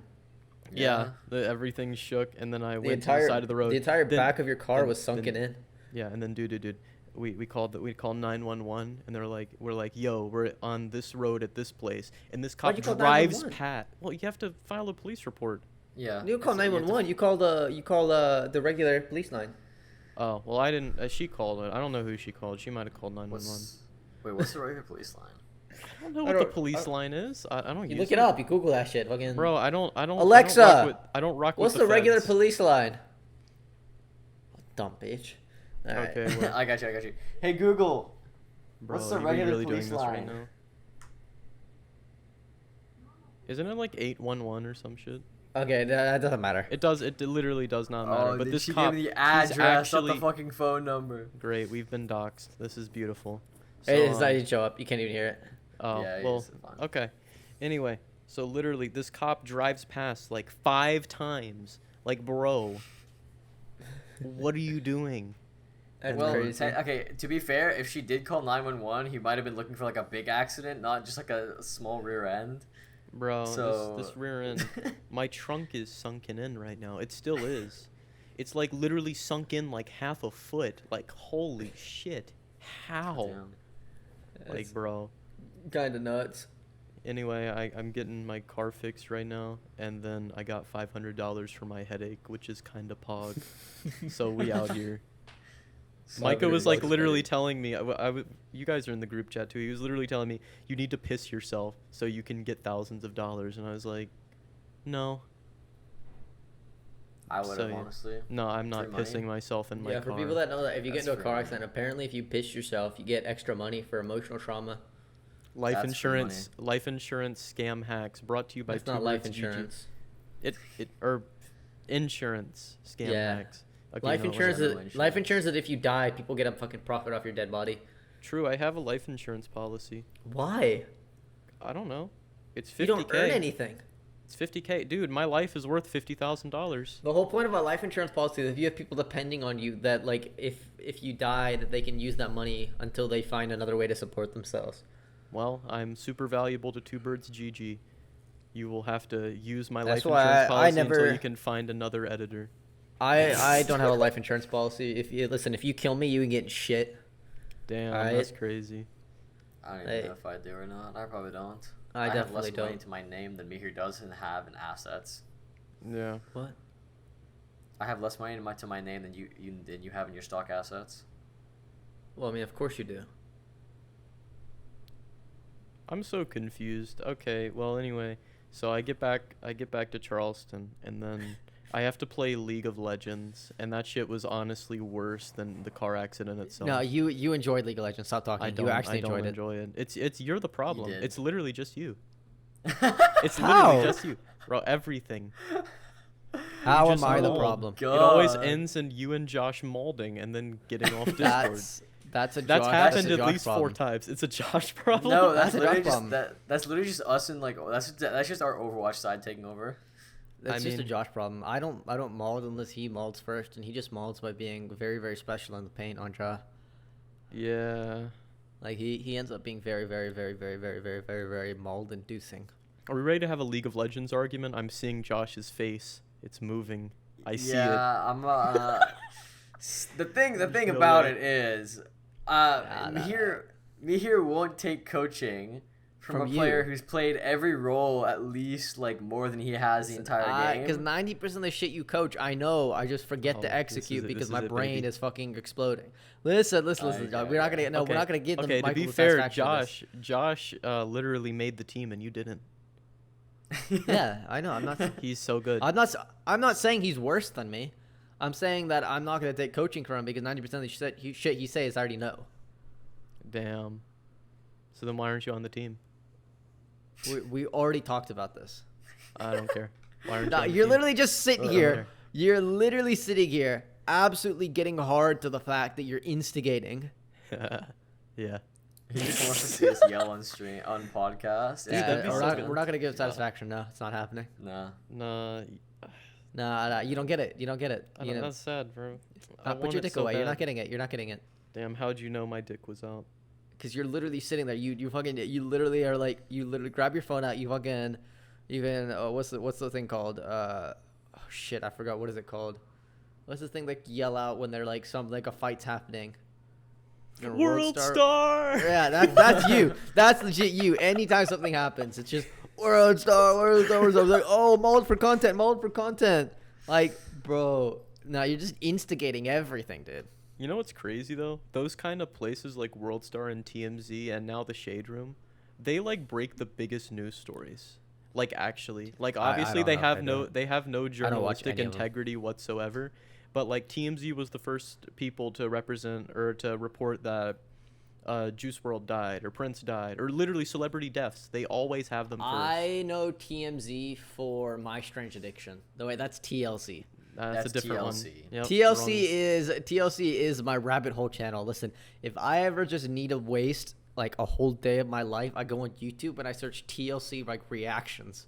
Yeah, everything shook, and then I The went to the side of the road. The entire Then- back of your car then- was sunken then- in. Yeah, and then dude, we called 911, and we're like, yo, we're on this road at this place, and this cop Why'd you call drives 911? past. Well, you have to file a police report. Yeah. You call So have to- 911. You call the regular police line. Oh, well, I didn't. She called it. I don't know who she called. She might have called 911. What's the regular police line? I don't know I what the don't- police line is. I don't You use look it up. You Google that shit. Fucking. Bro, I don't. Alexa, I don't rock What's with the regular feds. police line? Dumb bitch. All right. Okay, well, I got you. Hey Google, bro, what's the are you regular really police doing this right line? now? Isn't it like 811 or some shit? Okay, that doesn't matter. It does. It literally does not matter. Oh, But did this she cop, give me the he's address, not actually the fucking phone number? great. We've been doxxed. This is beautiful. So, It's not even show up. You can't even hear it. oh, Yeah, well, it's fine. okay. Anyway, so literally, this cop drives past like 5 times. Like, bro, what are you doing? That's Well, crazy. okay. To be fair, if she did call 911, he might have been looking for like a big accident, not just like a small rear end. Bro, So this rear end, my trunk is sunken in right now. It still is. It's like literally sunk in like half a foot. Like, holy shit. How? Damn. Like, bro. Kind of nuts. Anyway, I'm getting my car fixed right now, and then I got $500 for my headache, which is kind of pog. So we out here. Micah was like literally telling me, you guys are in the group chat too. He was literally telling me, you need to piss yourself so you can get thousands of dollars. And I was like, no, I would So, have yeah. honestly. no, I'm not Free money? pissing myself in my Yeah, car. for people that know that if you get That's into a car free. accident, apparently if you piss yourself, you get extra money for emotional trauma. Life That's free insurance scam hacks brought to you by That's not life 2 Birds GG. insurance. Or insurance scam Yeah. hacks. Okay, Life no, insurance. whatever. Life insurance that if you die, people get a fucking profit off your dead body. True, I have a life insurance policy. Why? I don't know. It's 50K. You don't earn anything. It's 50K. Dude, my life is worth $50,000. The whole point of a life insurance policy is if you have people depending on you, that like if you die, that they can use that money until they find another way to support themselves. Well, I'm super valuable to 2 Birds GG. You will have to use my That's life why insurance I policy until never- you can find another editor. I don't have a life insurance policy. If you kill me, you can get shit. Damn, Alright. that's crazy. I don't Hey. even know if I do or not. I probably don't. I have definitely less money don't. to my name than Mihir doesn't have in assets. Yeah. What? I have less money to my name than you have in your stock assets. Well, I mean, of course you do. I'm so confused. Okay, well anyway, so I get back to Charleston, and then I have to play League of Legends, and that shit was honestly worse than the car accident itself. No, you enjoyed League of Legends. Stop talking. I don't, You actually I don't enjoyed it. enjoy it. It's you're the problem. did. It's literally just you. It's How? literally just you. Bro, everything. How just am I the know. problem? It always God. ends in you and Josh molding and then getting off Discord. That's a That's Josh, happened that's a at Josh least problem. 4 times. It's a Josh problem. No, That's that's a literally Josh just problem. that's literally just us and like that's just our Overwatch side taking over. That's I just a mean- Josh problem. I don't mold unless he molds first, and he just molds by being very, very special in the paint on draw. Yeah. Like he ends up being very, very, very, very, very, very, very, very mold inducing. Are we ready to have a League of Legends argument? I'm seeing Josh's face. It's moving. I see it. Yeah, I'm. The thing no about way. it is, Nah. Mihir won't take coaching from a From player you. who's played every role at least like more than he has the entire game. Because 90% of the shit you coach, I know. I just forget Oh, to this execute is it, because this my is it, brain baby. is fucking exploding. Listen, Okay, John. We're not gonna okay. we're not gonna give them. Okay, to Michael be the fair, satisfaction of this. Josh literally made the team and you didn't. Yeah, I know. I'm not. He's so good. I'm not saying he's worse than me. I'm saying that I'm not gonna take coaching from him because 90% of the shit he says I already know. Damn. So then why aren't you on the team? We already talked about this. I don't care. Why aren't No, you on the you're team? literally just sitting Doesn't here. matter. You're literally sitting here, absolutely getting hard to the fact that you're instigating. Yeah. He just wants to see us yell on stream on podcast. Dude, that'd be we're, so not, good. we're not gonna give satisfaction. No, it's not happening. Nah. Nah, No, you don't get it. You don't get it. I You don't, know, that's sad, bro. I put want your it dick so away. You're bad. not getting it. You're not getting it. Damn, how'd you know my dick was out? Because you're literally sitting there. You fucking you literally are like you literally grab your phone out. You fucking even what's the thing called? Oh shit, I forgot what is it called. What's the thing like yell out when they're like a fight's happening? World Star! Yeah, that's you. That's legit you. Anytime something happens, it's just World Star, World Star, World Star. Like, oh, mold for content. Like, bro, no, you're just instigating everything, dude. You know what's crazy though? Those kind of places like World Star and TMZ and now the Shade Room, they like break the biggest news stories. Like actually, like obviously don't know if they have no watch journalistic any of them. integrity whatsoever. But like TMZ was the first people to represent or to report that Juice World died or Prince died or literally celebrity deaths. They always have them first. I know TMZ for My Strange Addiction. The way that's TLC. That's a That's different TLC. one. Yep, TLC is my rabbit hole channel. Listen, if I ever just need to waste like a whole day of my life, I go on YouTube and I search TLC like reactions.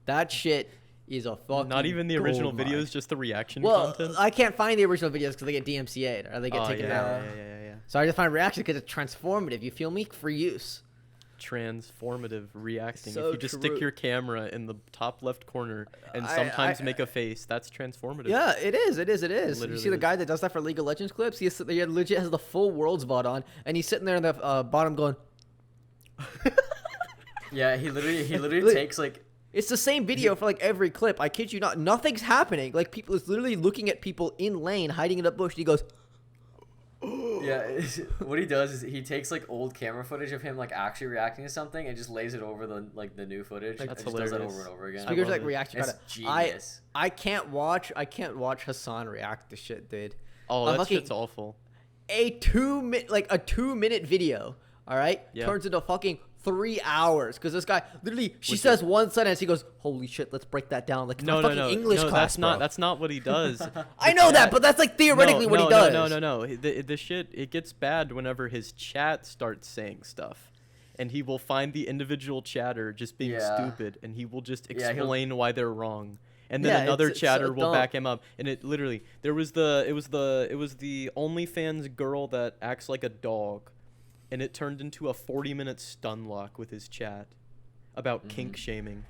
That shit is a fucking Not even the original goldmine. videos, just the reaction Well, content. I can't find the original videos because they get DMCA'd or they get Oh, taken yeah, down. yeah. So I just find reaction because it's transformative. You feel me? For use. Transformative reacting. So If you just true. stick your camera in the top left corner and I- sometimes make a face, that's transformative. Yeah, it is. You Literally see the is. guy that does that for League of Legends clips? He legit has the full world's bot on, and he's sitting there in the bottom going. Yeah, he literally Look. takes like It's the same video for like every clip. I kid you not. Nothing's happening. Like people is literally looking at people in lane hiding in a bush. And he goes, yeah. What he does is he takes like old camera footage of him like actually reacting to something and just lays it over the new footage. Like, and that's just does that hilarious. over and over again. speakers love like it. reaction. It's kinda- genius. I can't watch Hassan react to shit, dude. Oh, A that fucking- shit's awful. A 2-minute video, all right, Yeah. turns into fucking 3 hours because this guy literally she Which says one sentence, he goes, "Holy shit, let's break that down." Like it's No, not no, fucking no. English no, class, that's not what he does. I know that, but that's like theoretically what he does. No. The shit, it gets bad whenever his chat starts saying stuff. And he will find the individual chatter just being Yeah. stupid, and he will just Yeah, he'll- explain why they're wrong. And then Yeah, another it's chatter so will dumb. back him up. And it literally, it was the OnlyFans girl that acts like a dog, and it turned into a 40-minute stun lock with his chat about kink shaming.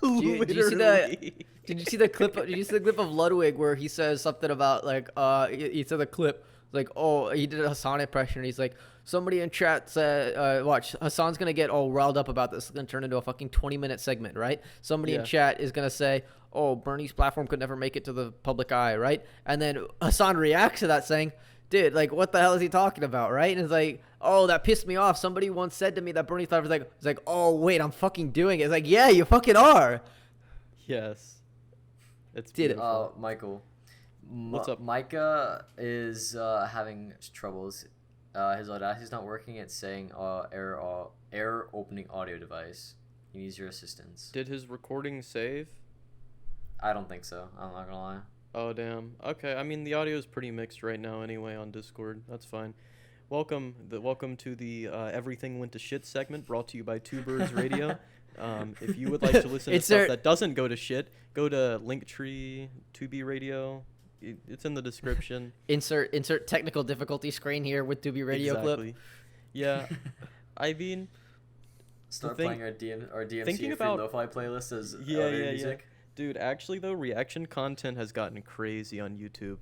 Did you see Literally. Did you see the clip? Did you see the clip of Ludwig where he says something about like he said the clip like, oh, he did a Hassan impression and he's like, somebody in chat said watch, Hassan's gonna get all riled up about this. It's gonna turn into a fucking 20-minute segment, right? Somebody in Yeah. chat is gonna say, oh, Bernie's platform could never make it to the public eye, right? And then Hassan reacts to that saying, dude, like, what the hell is he talking about, right? And it's like, oh, that pissed me off. Somebody once said to me that Bernie's platform was like, oh, wait, I'm fucking doing it. It's like, yeah, you fucking are. Yes. It's Did it. beautiful. Michael. What's up? Micah is having troubles. His Audacity's not working. It's saying error opening audio device. He needs your assistance. Did his recording save? I don't think so. I'm not gonna lie. Oh, damn. Okay, I mean, the audio is pretty mixed right now anyway on Discord. That's fine. Welcome to the Everything Went to Shit segment brought to you by Two Birds Radio. If you would like to listen to It's stuff there- that doesn't go to shit, go to Linktree, 2B Radio. It's in the description. Insert technical difficulty screen here with Doobie Radio Exactly. clip. Yeah. I mean, Start thing- playing our DMC thinking free about- lo-fi playlist as Yeah, audio yeah, yeah. music. Dude, actually though, reaction content has gotten crazy on YouTube.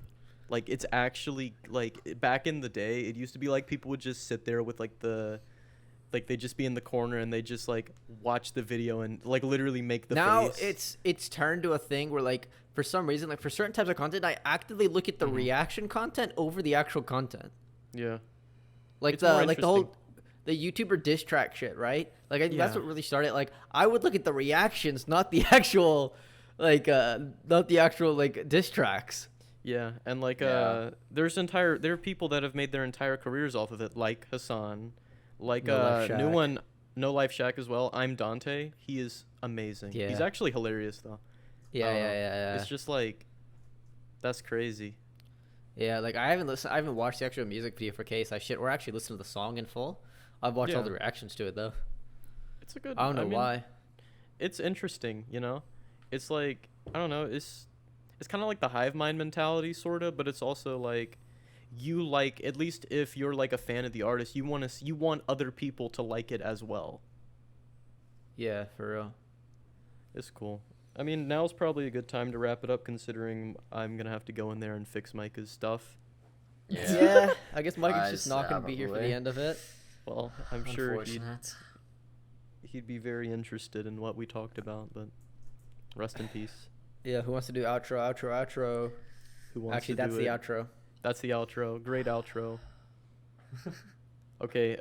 Like, it's actually like back in the day, it used to be like people would just sit there with like they'd just be in the corner and they just like watch the video and like literally make the Now face. it's turned to a thing where like for some reason like for certain types of content I actively look at the reaction content over the actual content. Yeah. Like It's more the whole the YouTuber diss track shit, right? Like I think that's Yeah. what really started. Like I would look at the reactions, not the actual like diss tracks. Yeah, and like Yeah. there are people that have made their entire careers off of it, like Hassan, like No Life new Shack. one, No Life Shack as well. I'm Dante. He is amazing. He's Yeah. actually hilarious though. Yeah. It's just like that's crazy. Yeah, like I haven't watched the actual music video for Case. Or actually listened to the song in full. I've watched all Yeah. the reactions to it though. It's a good. I don't know mean, why. It's interesting, you know. It's like I don't know. It's kind of like the hive mind mentality, sorta, but it's also like you like at least if you're like a fan of the artist, you want other people to like it as well. Yeah, for real. It's cool. I mean, now's probably a good time to wrap it up, considering I'm gonna have to go in there and fix Micah's stuff. Yeah, I guess Mike is just Guys, not gonna be here for the probably. end of it. Well, I'm sure Unfortunate. he'd be very interested in what we talked about, but rest in peace. Yeah, who wants to do outro? Who wants Actually, to that's do the it? outro. That's the outro. Great outro. Okay,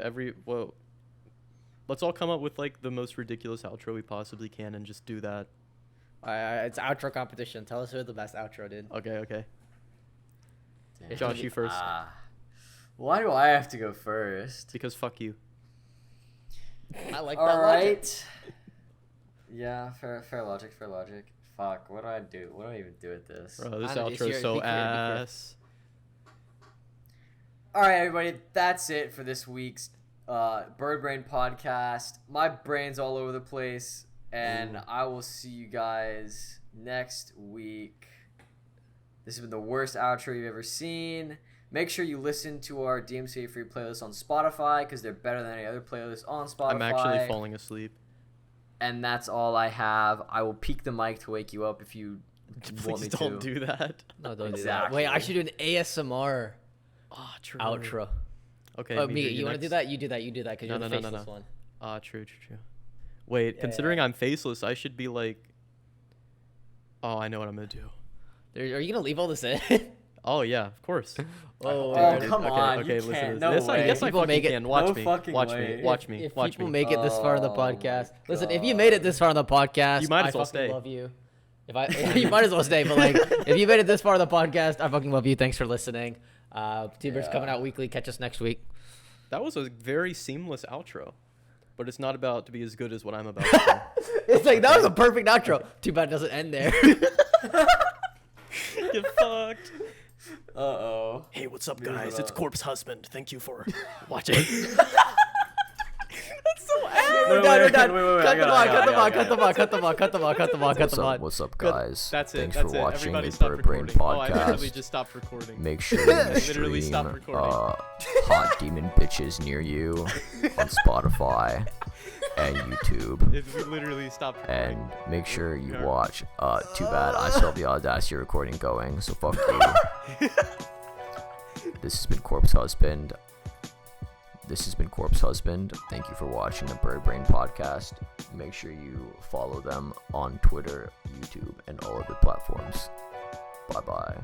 well, let's all come up with like the most ridiculous outro we possibly can and just do that. It's outro competition. Tell us who the best outro did. Okay. Damn. Josh, you first. Why do I have to go first? Because fuck you. I like All that logic. right. Yeah, fair logic. Fuck, what do I do? What do I even do with this? Bro, this I don't know, outro's so be creative. ass. All right, everybody, that's it for this week's Bird Brain podcast. My brain's all over the place, and I will see you guys next week. This has been the worst outro you've ever seen. Make sure you listen to our DMCA free playlist on Spotify because they're better than any other playlist on Spotify. I'm actually falling asleep. And that's all I have. I will peek the mic to wake you up if you want me Please don't to. do that. No, don't do that. Exactly. Wait, I should do an ASMR Ah, true. outro. Okay. Oh, me Mika, do you want to do next. that? You do that because No, you're the no, no, faceless no. one. Ah, true. Wait, Yeah, considering yeah. I'm faceless, I should be like. Oh, I know what I'm gonna do. Are you gonna leave all this in? Oh yeah, of course. Oh, dude. come Okay, on. okay, You listen can't. to No this. way. Yes, I People fucking make it- can. Watch No me. fucking Watch way. me. Watch me. If Watch people me. make it this far in the Oh podcast, my listen. If you made it this far in the podcast, You might I as well fucking stay. love you. You might as well stay, but like, if you made it this far in the podcast, I fucking love you. Thanks for listening. T-Bird's Yeah. coming out weekly. Catch us next week. That was a very seamless outro, but it's not about to be as good as what I'm about to It's like that was a perfect outro. Too bad it doesn't end there. do. Get fucked. Uh-oh. Hey, what's up, Move guys? it It's up. Corpse Husband. Thank you for watching. We're done. wait, Cut I the gotta- mod. What's up, Good. guys? That's it. Thanks That's for it. watching Everybody the stop Bird Brain recording. Oh, I literally podcast. just stopped recording. Make sure you Literally stream stop recording. Hot Demon Bitches near you on Spotify and YouTube. We literally stopped recording. And make sure you Yeah. watch. Too bad I still have the Audacity recording going, so fuck you. This has been Corpse Husband. Thank you for watching the Bird Brain podcast. Make sure you follow them on Twitter, YouTube, and all other platforms. Bye bye.